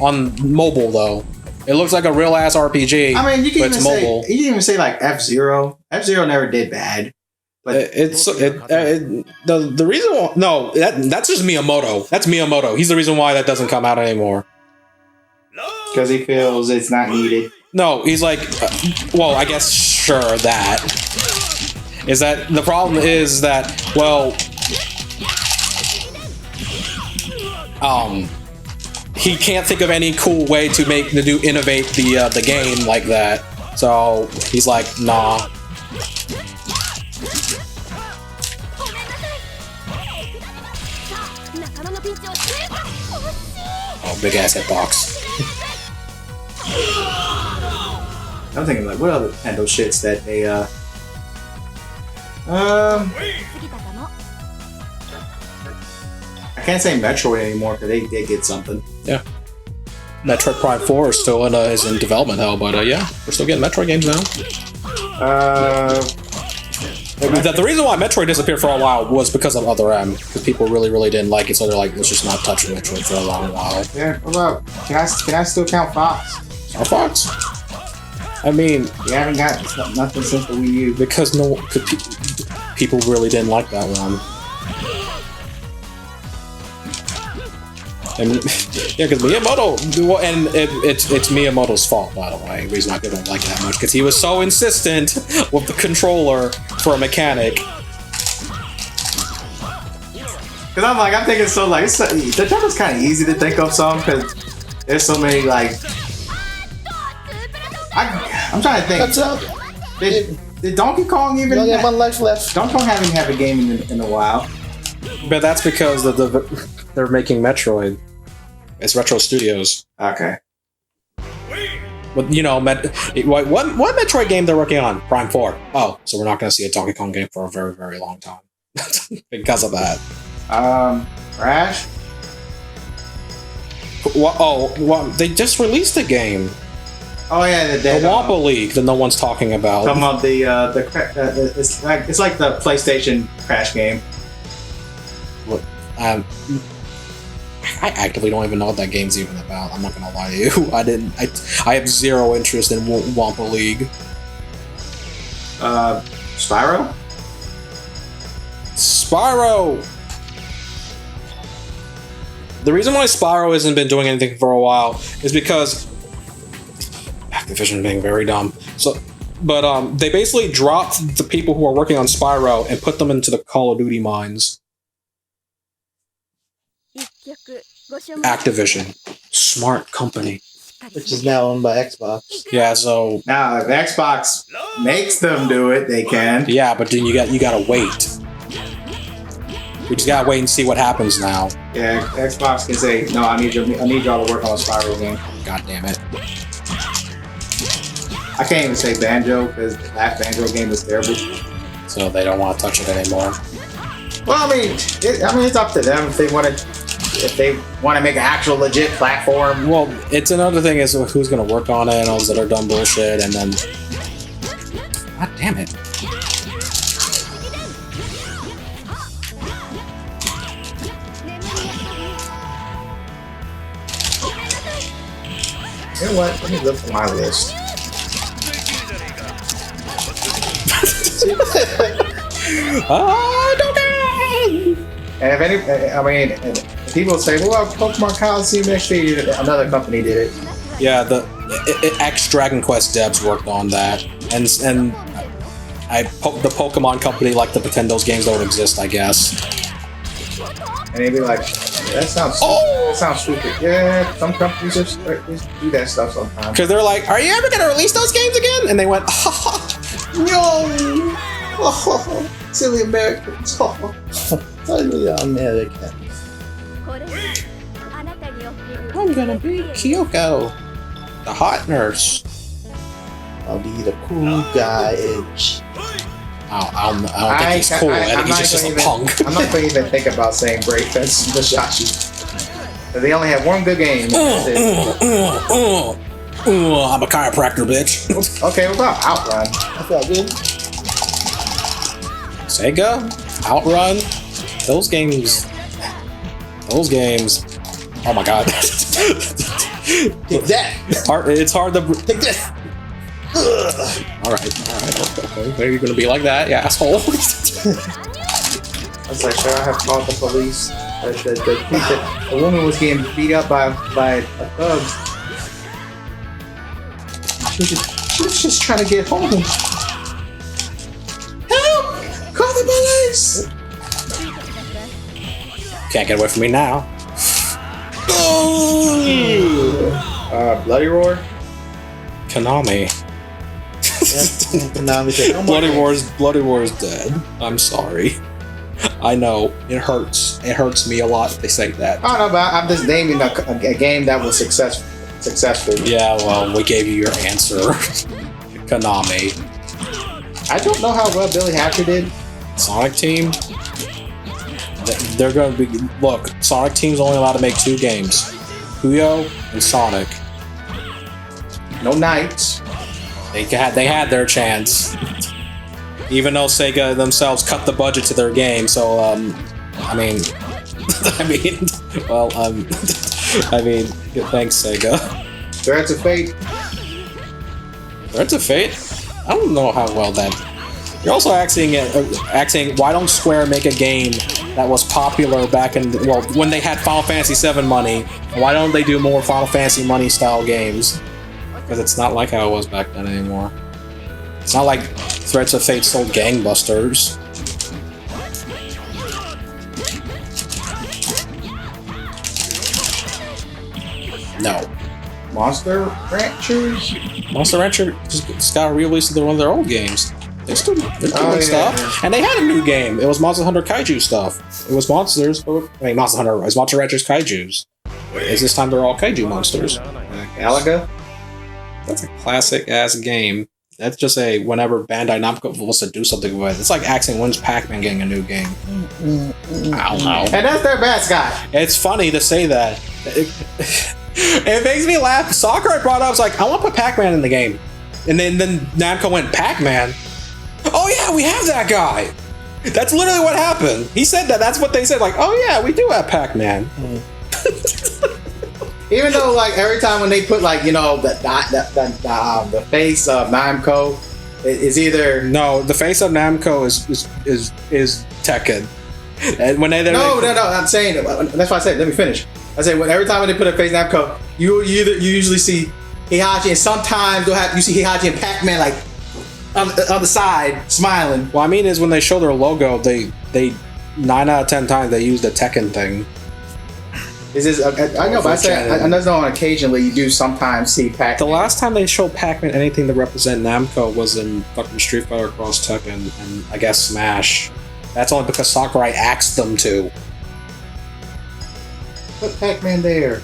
on mobile though. It looks like a real ass RPG. I mean, you can mobile. even say like F-Zero. F-Zero never did bad. But the reason why, that's just Miyamoto. That's Miyamoto. He's the reason why that doesn't come out anymore. Because he feels it's not needed. No, he's like, well, I guess sure that. Is that the problem is that, well, he can't think of any cool way to innovate the game like that. So he's like, nah. big ass hitbox. I'm thinking like, what other Nintendo shits that they I can't say Metroid anymore because they did get something. Yeah. Metroid Prime 4 is still is in development hell, but yeah, we're still getting Metroid games now. The reason why Metroid disappeared for a while was because of Other M, because people really didn't like it, so they're like, let's just not touch Metroid for a long while. Yeah, what about, can I still count Fox? Star Fox? I mean, You haven't got nothing since the Wii U. because people really didn't like that one. And yeah, because Miyamoto, and it's Miyamoto's fault, by the way. The reason why people don't like it that much, because he was so insistent with the controller for a mechanic. Because I'm thinking so like the job is kind of easy to think of some because there's so many like I'm trying to think. That's up. Did Donkey Kong even? You only have one life left. Donkey Kong haven't had a game in a while. But that's because they're making Metroid. It's Retro Studios. Okay. But you know, what Metroid game they're working on? Prime 4. Oh, so we're not going to see a Donkey Kong game for a very long time because of that. Crash. They just released a game. Oh yeah, The Wampa League that no one's talking about. Talking about it's like the PlayStation Crash game. I actively don't even know what that game's even about. I'm not gonna lie to you. I have zero interest in Wampa League. Spyro. The reason why Spyro hasn't been doing anything for a while is because Activision being very dumb. But they basically dropped the people who are working on Spyro and put them into the Call of Duty mines. Activision, smart company, Which is now owned by Xbox. yeah. So Now, if Xbox makes them do it, they can. yeah, but then you gotta wait. We just gotta wait and see what happens now. Yeah, Xbox can say, no, I need y'all to work on a Spyro game. God damn it. I can't even say Banjo because the last Banjo game was terrible. So they don't want to touch it anymore. Well, I mean, it's up to them if they want to make an actual legit platform. Well, it's another thing is who's gonna work on it and all this other dumb bullshit, and then God damn it. You know what? Let me look for my list. And if people say, well, Pokemon Coliseum XD, another company did it. Yeah, the X Dragon Quest devs worked on that, and the Pokemon company, like the Nintendo's games, don't exist, I guess. And they'd be like, that sounds stupid. Yeah, some companies just do that stuff sometimes. Because they're like, are you ever gonna release those games again? And they went, No! Oh, silly Americans. Totally American. I'm gonna be Kyoko, the hot nurse. I'll be the cool guy Edge. I don't think he's cool. I think he's just a punk. I'm not going to even think about saying Brave Fence and Musashi. They only have one good game. I'm a chiropractor, bitch. Okay, what about Outrun? I felt good. Sega, Outrun, those games. Oh my god. Take that! It's hard to. Take this! All right. Okay. Maybe you're gonna be like that, you asshole. I was like, should I have called the police? The woman was getting beat up by a thug. She was just trying to get home. Help! Call the police! Can't get away from me now. Bloody Roar? Konami. Konami said, Bloody War is dead. I'm sorry. I know it hurts. It hurts me a lot if they say that. I don't know, but I'm just naming a game that was successful. Yeah, well, we gave you your answer, Konami. I don't know how well Billy Hatcher did. Sonic Team. They're going to be. Look, Sonic Team's only allowed to make 2 games: Puyo and Sonic. No Knights. They had their chance, even though Sega themselves cut the budget to their game. So, I mean, thanks Sega. Threats of Fate. Threats of Fate. I don't know how well that. You're also asking, why don't Square make a game that was popular back in when they had Final Fantasy VII money? Why don't they do more Final Fantasy money style games? Because it's not like how it was back then anymore. It's not like Threats of Fate sold gangbusters. No. Monster Ranchers? Monster Rancher just got re-released one of their old games. They're doing stuff. Yeah. And they had a new game. It was Monster Hunter Kaiju stuff. It was Monster Hunter. It was Monster Rancher's Kaijus. It's this time they're all Kaiju monsters. Galaga? That's a classic ass game. That's just whenever Bandai Namco wants to do something with it. It's like asking when's Pac-Man getting a new game. I don't know. And that's their mascot. It's funny to say that. It makes me laugh. Sakurai brought up, I was like, I want to put Pac-Man in the game. And then Namco went, Pac-Man? Oh yeah, we have that guy. That's literally what happened. He said that. That's what they said. Like, oh yeah, we do have Pac-Man. Even though, like, every time when they put, like, the face of Namco is either No, the face of Namco is Tekken. And when no. I'm saying that's why I said. Let me finish. I say every time when they put a face of Namco, you usually see Heihachi, and sometimes you see Heihachi and Pac-Man like on the side smiling. What I mean is when they show their logo, they 9 out of 10 times they use the Tekken thing. Is this? I know, but I know on occasionally you do sometimes see Pac-Man. The last time they showed Pac-Man anything to represent Namco was in fucking Street Fighter Cross Tekken and I guess Smash. That's only because Sakurai asked them to. Put Pac-Man there.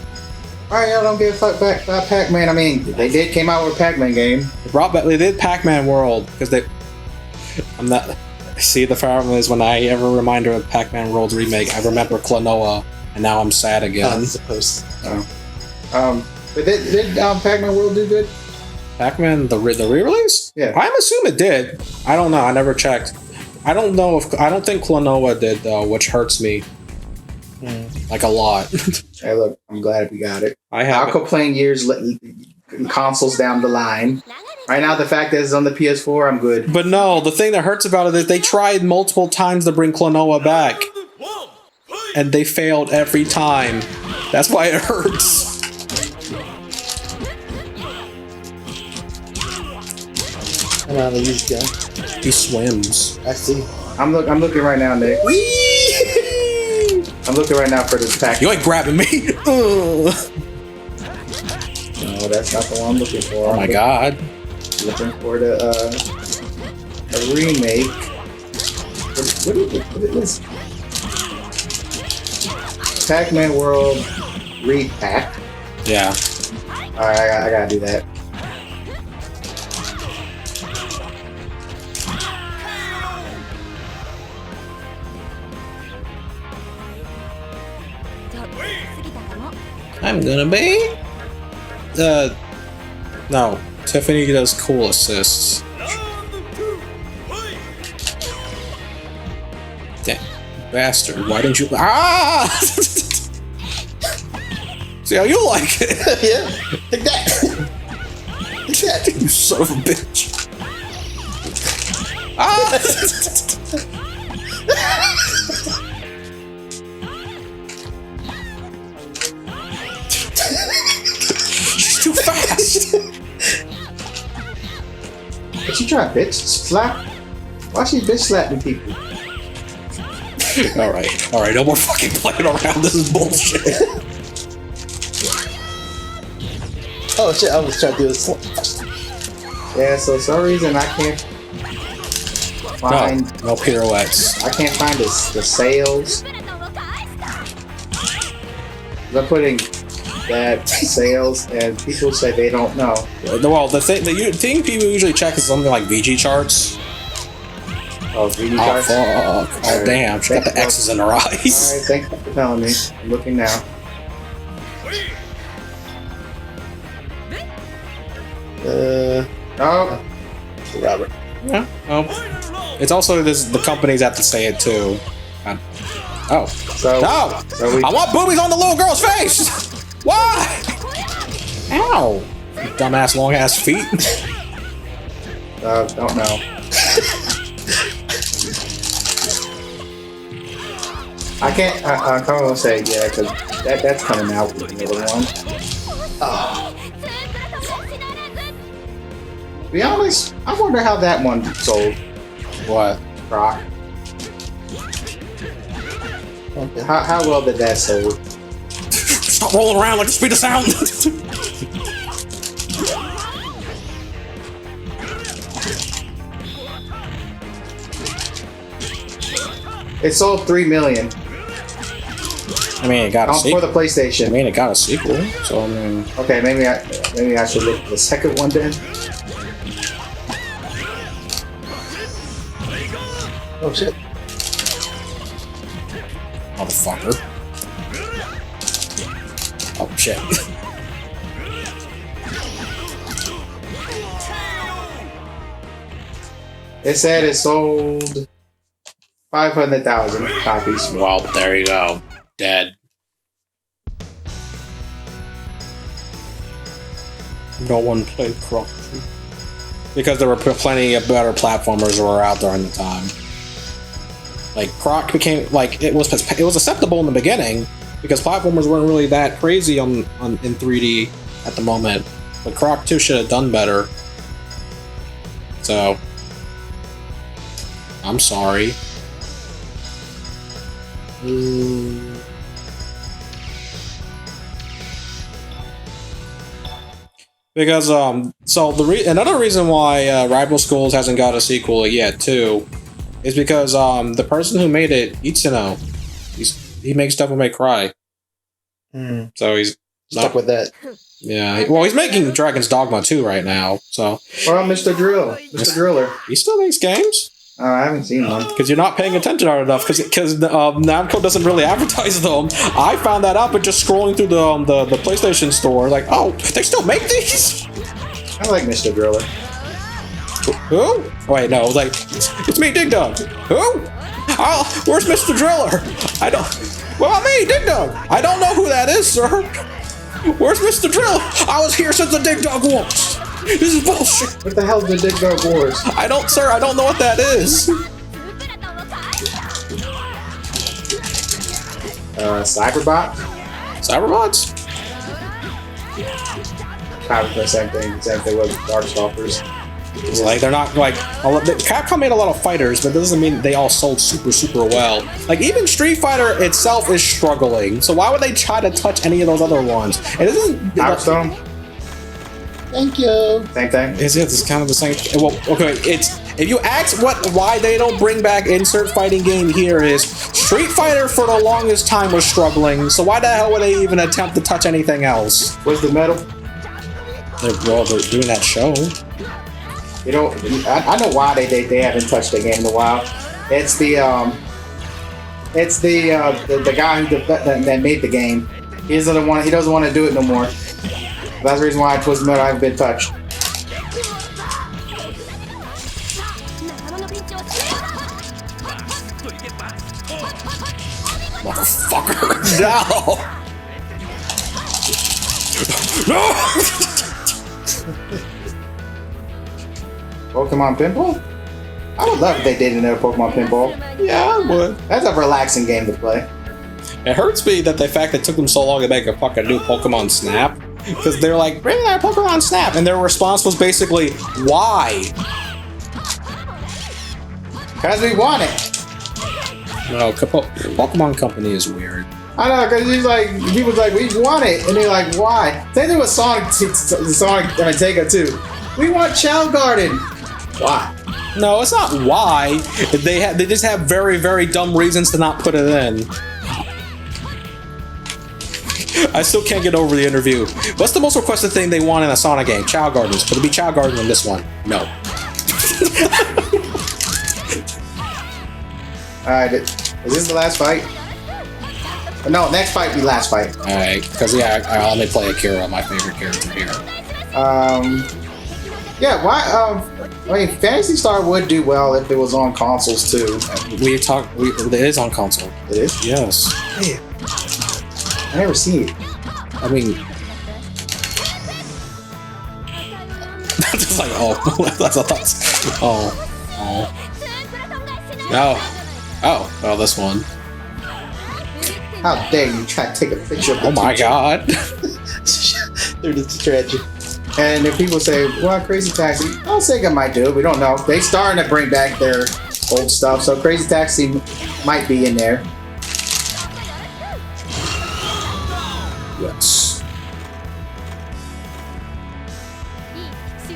Alright, y'all don't give a fuck about Pac-Man. I mean, they came out with a Pac-Man game. They did Pac-Man World because they. I'm not. See, the problem is when I ever reminder of Pac-Man World remake, I remember Klonoa, and now I'm sad again. I'm supposed to. But did Pac-Man World do good? Pac-Man the re-release? Yeah. I'm assuming it did. I don't know. I never checked. I don't think Klonoa did though, which hurts me. Like a lot. Hey, look, I'm glad we got it. I'll complain years consoles down the line. Right now, the fact that it's on the PS4, I'm good. But no, the thing that hurts about it is they tried multiple times to bring Klonoa back, and they failed every time. That's why it hurts. I don't know how to use the gun. He swims. I see. I'm looking right now, Nick. I'm looking right now for this pack. You ain't grabbing me. No, that's not the one I'm looking for. Oh my god. Looking for the remake. What is this? Pac-Man World Repack. Yeah. Alright, I gotta do that. I'm gonna be. No. Tiffany does cool assists. Damn. Bastard. Why didn't you. Ah! See how you like it? Yeah. Take that. Take that. You son of a bitch. Ah! She's too fast. But you try bitch slap? Why she bitch slapping people? Alright, no more fucking playing around. This is bullshit. Oh shit, I was trying to do this. Yeah, so for some reason I can't. find. No pirouettes. I can't find the sails. They're putting that sails, and people say they don't know. Well, the thing people usually check is something like VG charts. Oh, VG Oh, charts. fuck. Oh, damn. She got the X's in her eyes. Alright, thank you for telling me. I'm looking now. Oh, Robert. Yeah. It's also the companies have to say it too. Oh. so No! we, I want boobies on the little girl's face! Why? Ow! You dumbass long ass feet. don't know. I can't. I can't really say yeah, because that's coming out with the other one. To be honest, I wonder how that one sold. What? Rock. Okay. How well did that sell? Stop rolling around like the speed of sound! It sold 3 million. I mean, it got a For sequel. the PlayStation. I mean, it got a sequel, so I mean... Okay, maybe I should look at the second one then. Oh shit. Motherfucker. Oh, shit. It said it sold 500,000 copies. Well, there you go. Dead. No one played Croc. Because there were plenty of better platformers that were out there in the time. Like, Croc became, like, it was acceptable in the beginning, because platformers weren't really that crazy in 3D at the moment. But Croc 2 should have done better. So, I'm sorry. Because so another reason why Rival Schools hasn't got a sequel yet too, is because the person who made it, Itsuno, he makes Devil May Cry, so he's Stuck with that. Yeah, well, he's making Dragon's Dogma 2 right now, so Well, Mr. Driller. he still makes games. Oh, I haven't seen one. Because you're not paying attention hard enough. Because Namco doesn't really advertise them. I found that out, but just scrolling through the PlayStation store, like, oh, they still make these? I like Mr. Driller. Who? Oh, wait, no, it was like, it's me, Dig Dug. Who? Oh, where's Mr. Driller? I don't. Well, me, Dig Dug. I don't know who that is, sir. Where's Mr. Driller? I was here since the Dig Dug Wars. This is bullshit. What the hell is the Dig Dug Wars? I don't, sir. I don't know what that is. Cyberbot? Cyberbots? Probably the same thing with Darkstalkers. It's like they're not like Capcom made a lot of fighters, but it doesn't mean they all sold super well. Like even Street Fighter itself is struggling, so why would they try to touch any of those other ones? It isn't. Hearthstone? Thank you. Same thing? It's kind of the same. Well, okay, it's if you ask why they don't bring back insert fighting game here is Street Fighter for the longest time was struggling, so why the hell would they even attempt to touch anything else? What's the medal? They're doing that show. You know, I know why they haven't touched the game in a while. It's the guy who that made the game. He doesn't want to do it no more. That's the reason why Twisted Metal haven't been touched. Motherfucker! No! No! Pokemon Pinball? I would love if they did another Pokemon Pinball. Yeah, I would. That's a relaxing game to play. It hurts me that the fact it took them so long to make a fucking new Pokemon Snap. Because they're like, bring that Pokemon Snap. And their response was basically, why? Because we want it. No, Pokemon Company is weird. I know, because he was like, we want it. And they're like, why? Same thing with Sonic Sega too. We want Chao Garden. Why? No, it's not why. They just have very, very dumb reasons to not put it in. I still can't get over the interview. What's the most requested thing they want in a Sonic game? Chow Gardens. Could it be Chow Garden in this one? No. Alright, is this the last fight? No, next fight be last fight. Alright, because yeah, let me play Akira, my favorite character here. Yeah, why, I mean, Phantasy Star would do well if it was on consoles too. It is on console. It is? Yes. Yeah. I never seen it. I mean, just like, oh, this one. How dare you try to take a picture of the Oh my teacher. god. They're just tragic. And if people say, well, Crazy Taxi, oh, Sega might do it. We don't know. They starting to bring back their old stuff, so Crazy Taxi might be in there. Yes. I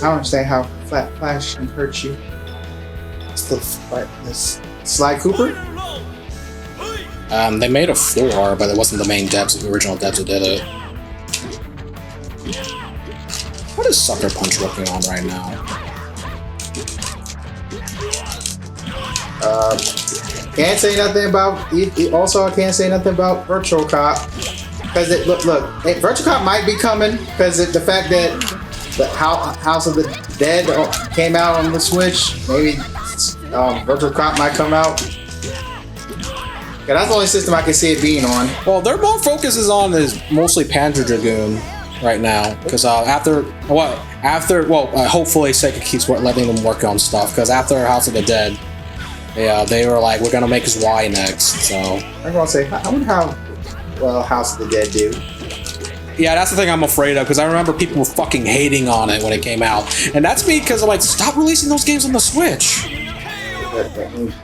don't understand how Flat Flash can hurt you. Still fighting this. Sly Cooper? They made a floor, but it wasn't the main devs, the original devs who did it. What is Sucker Punch working on right now? Can't say nothing about. Also, I can't say nothing about Virtual Cop because Virtual Cop might be coming because the fact that the House of the Dead came out on the Switch, maybe Virtual Cop might come out. Yeah, that's the only system I can see it being on. Well, their more focus is on is mostly Panzer Dragoon right now, because hopefully Sega keeps letting them work on stuff, because after House of the Dead, yeah, they were like, we're gonna make us Y next, so. I'm gonna say, I wonder how well House of the Dead do. Yeah, that's the thing I'm afraid of, because I remember people were fucking hating on it when it came out, and that's because I'm like, stop releasing those games on the Switch.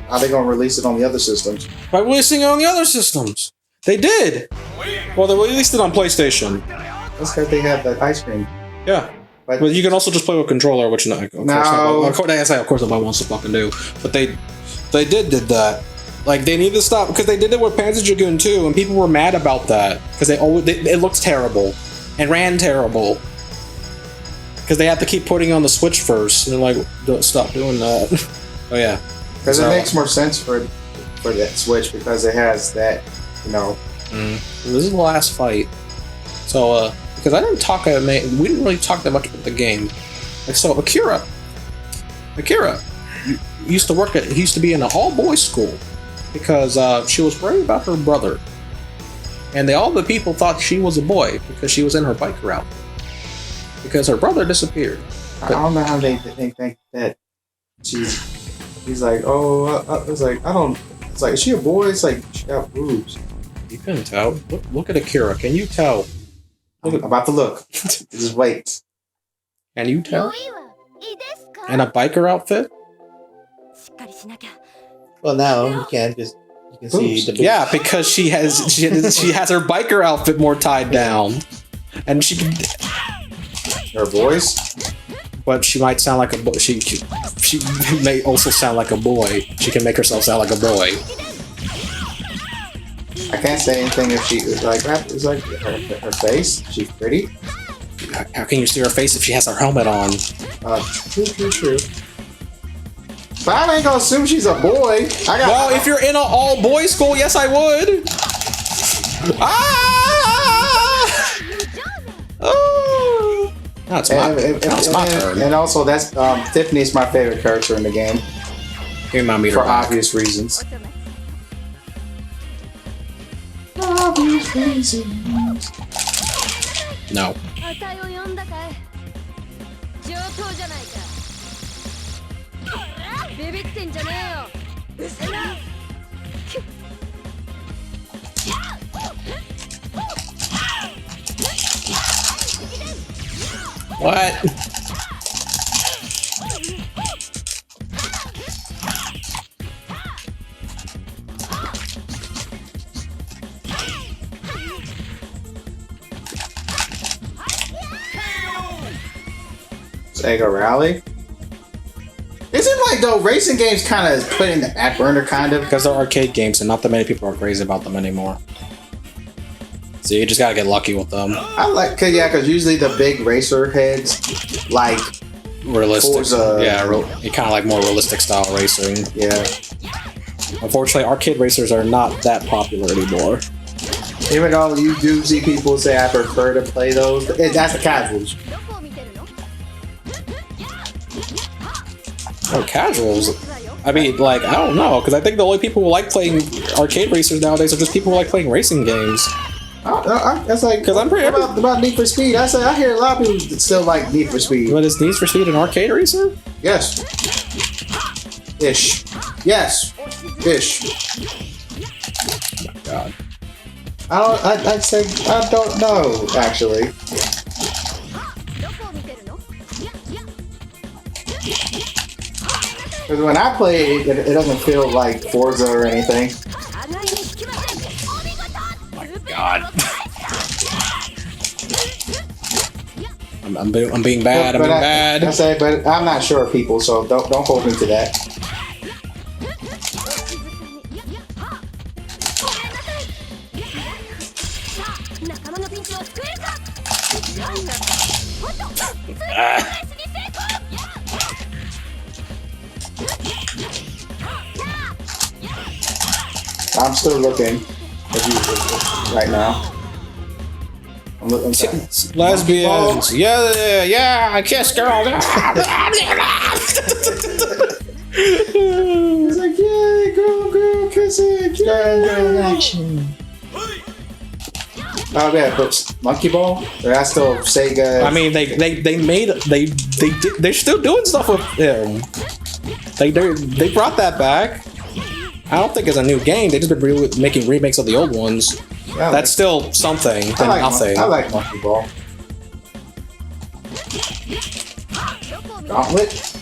Are they gonna release it on the other systems? By releasing it on the other systems. They did. Well, they released it on PlayStation. That's because they have that ice cream. Yeah. But you can also just play with controller, which of course nobody wants to fucking do. But they did that. Like, they need to stop, because they did it with Panzer Dragoon 2, and people were mad about that because it looked terrible and ran terrible. Because they have to keep putting it on the Switch first, and they're like, don't stop doing that. Oh yeah. Because it makes more sense for that Switch because it has that, you know. This is the last fight. So, because we didn't really talk that much about the game. Like, so Akira used to be in an all-boys school because she was worried about her brother, and all the people thought she was a boy because she was in her biker outfit because her brother disappeared. I don't know how they think that he's like, it's like, I don't. It's like, is she a boy? It's like, she got boobs. You couldn't tell. Look at Akira. Can you tell? I'm about to look. Just wait. Can you tell? In a biker outfit? Well, now you can't because you can see the boobs. Yeah, because she has her biker outfit more tied down, and she can. Her voice. But she might sound like a boy. She may also sound like a boy. She can make herself sound like a boy. I can't say anything if she is like that. It's like her face. She's pretty. How can you see her face if she has her helmet on? True. But I ain't gonna assume she's a boy. Well, if you're in an all-boys school, yes, I would. Oh! No, it's my turn. And also, that's Tiffany is my favorite character in the game Give me my meter for back. obvious reasons. Obvious reasons. No. What? Sega Rally. Is it like though racing games kind of put in the back burner kind of? Because they're arcade games and not that many people are crazy about them anymore. So you just gotta get lucky with them. I like, cause usually the big racer heads like Realistic. Forza. Yeah, you kind of like more realistic style racing. Yeah. Unfortunately, arcade racers are not that popular anymore. Even though you do see people say I prefer to play those, that's the casuals. Oh, casuals. I mean, like, I don't know, because I think the only people who like playing arcade racers nowadays are just people who like playing racing games. That's like, because I'm pretty about Need for Speed. I hear a lot of people that still like Need for Speed. But is Need for Speed an arcade racer? Yes. Ish. Yes. Ish. Oh my God. I'd say I don't know actually. Because when I play it, it doesn't feel like Forza or anything. God. I'm being bad. I'm being bad. I say, but I'm not sure of people, so don't hold me to that. I'm still looking at you right now. I'm looking. Lesbians. Yeah, I kiss girls. It's like, yeah, girl, kissing, girl, action. Oh yeah, but Monkey Ball? That's still Sega. I mean, they're still doing stuff with him. They brought that back. I don't think it's a new game. They just been making remakes of the old ones. Yeah, that's still something than nothing. I like Monkey Ball. Gauntlet?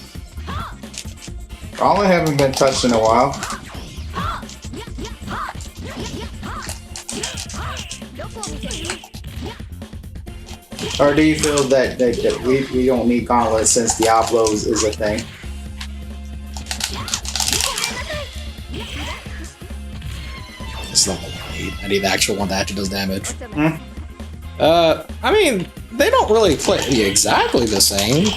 Gauntlet haven't been touched in a while. Or do you feel that we don't need Gauntlet since Diablo is a thing? It's not what I need. I need the actual one that actually does damage. Hmm? I mean, they don't really play exactly the same.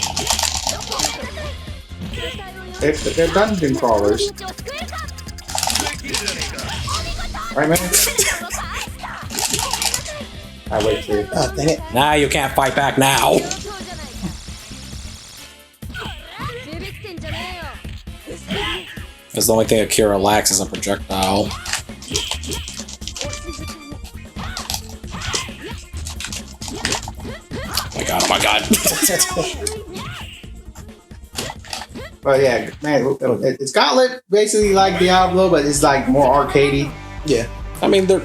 They're dungeon crawlers. Right, man? I wait for you. Oh, dang it. Nah, you can't fight back now. That's the only thing Akira lacks is a projectile. Oh my god. But yeah, man, it's Gauntlet basically like Diablo, but it's like more arcadey. Yeah. They're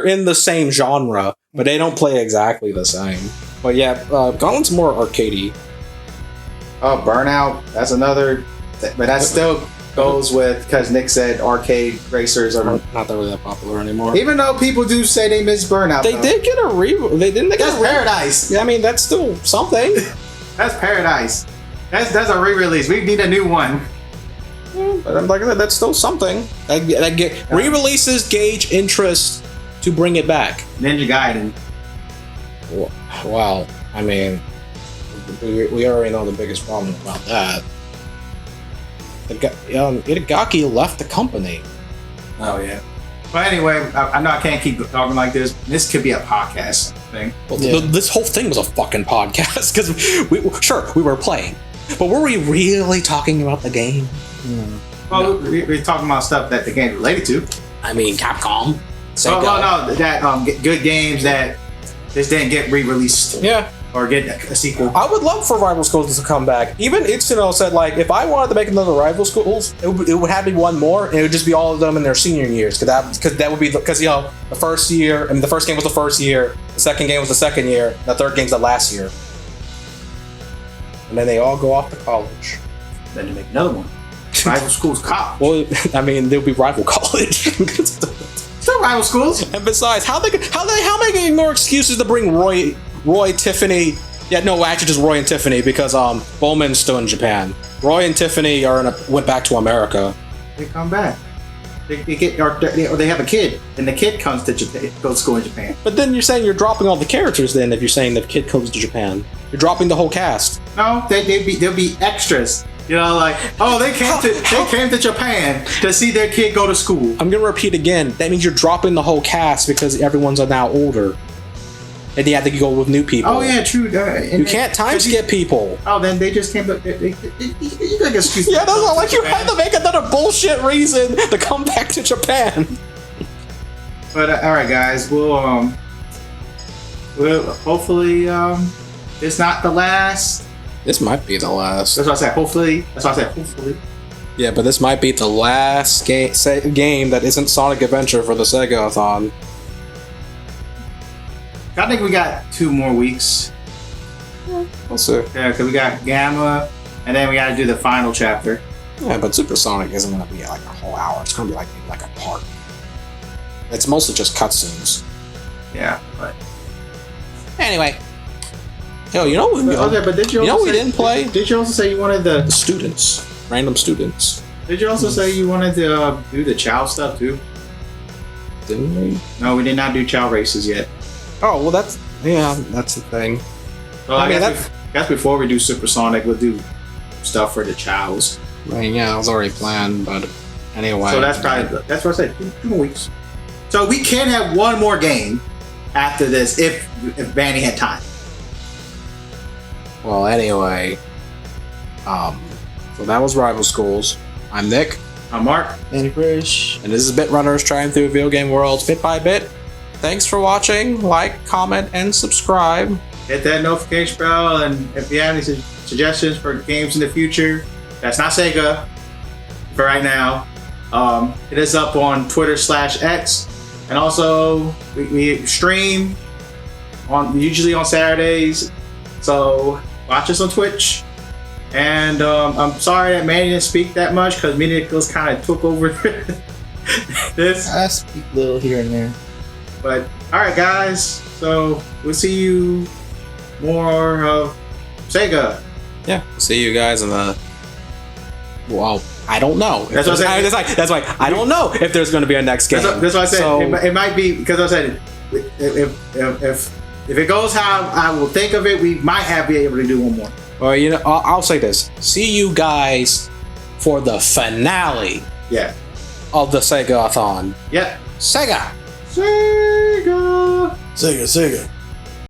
in the same genre, but they don't play exactly the same. But yeah, Gauntlet's more arcadey. Oh, Burnout, that's another, but that still goes with, because Nick said arcade racers are not really that popular anymore. Even though people do say they miss Burnout, they did get a They didn't. They that's got Paradise. Yeah, I mean that's still something. That's Paradise. That's a re-release. We need a new one. But I'm like, that's still something. That get re-releases gauge interest to bring it back. Ninja Gaiden. Well, I mean, we already know the biggest problem about that. Itagaki left the company. Oh yeah. But anyway, I know I can't keep talking like this. This could be a podcast thing. Well, this whole thing was a fucking podcast because we were playing, but were we really talking about the game? Well, we're talking about stuff that the game related to. I mean, Capcom. Sega. No, that good games that just didn't get re-released. Yeah. Or get a sequel. I would love for Rival Schools to come back. Even Itsuno said, like, if I wanted to make another Rival Schools, it would have to be one more, and it would just be all of them in their senior years. Because that would be the first year. I mean, the first game was the first year. The second game was the second year. The third game's the last year. And then they all go off to college. Then to make another one. Rival Schools College. Well, I mean, there'll be Rival College. Still Rival Schools. And besides, how they making more excuses to bring Roy, Tiffany, Yeah, no, actually just Roy and Tiffany because Bowman's still in Japan. Roy and Tiffany went back to America. They come back. They get or they have a kid, and the kid comes to Japan, goes to school in Japan. But then you're saying you're dropping all the characters. Then if you're saying the kid comes to Japan, you're dropping the whole cast. No, they'll be extras. You know, like they came to Japan to see their kid go to school. I'm gonna repeat again. That means you're dropping the whole cast because everyone's now older, and you have to go with new people. Oh yeah, true. You can't time skip people. Oh, then they just came to. You got excuse. Yeah, that's not like you had to make another bullshit reason to come back to Japan. But all right, guys, we'll hopefully it's not the last. This might be the last. That's what I said. Hopefully. That's what I said. Hopefully. Yeah, but this might be the last game that isn't Sonic Adventure for the sega-a-thon. I think we got 2 more weeks. We'll see. Yeah, because we got Gamma, and then we got to do the final chapter. Yeah, but Super Sonic isn't going to be like a whole hour. It's going to be like a part. It's mostly just cutscenes. Yeah, but anyway. Yo, you know but did you? You know also we didn't play? Did you also say you wanted The students, random students. Did you also say you wanted to do the Chow stuff too? Didn't we? No, we did not do Chow races yet. Oh well, that's the thing. Well, I mean, guess before we do Supersonic, we'll do stuff for the Chows. I mean, yeah, it was already planned, but anyway. So that's what I said. 2 more weeks. So we can have one more game after this if Vanny had time. Well, anyway, so that was Rival Schools. I'm Nick, I'm Mark. Andy Frisch. and this is Bit Runners trying through video game worlds bit by bit. Thanks for watching. Like, comment, and subscribe. Hit that notification bell, and if you have any suggestions for games in the future, that's not Sega for right now. Hit us up on Twitter/X, and also we stream usually on Saturdays. So watch us on Twitch. And I'm sorry that Manny didn't speak that much because me and Nicholas kind of took over this. I speak a little here and there. But all right, guys. So we'll see you more of Sega. Yeah, see you guys in the. Well, I don't know. That's what I said. That's why I don't know if there's going to be a next game. That's what I said. So, It might be because I said if it goes how I will think of it, we might be able to do one more. or you know, I'll say this: see you guys for the finale Yeah. of the Sega-a-thon. Yep. Sega. Sega. Sega.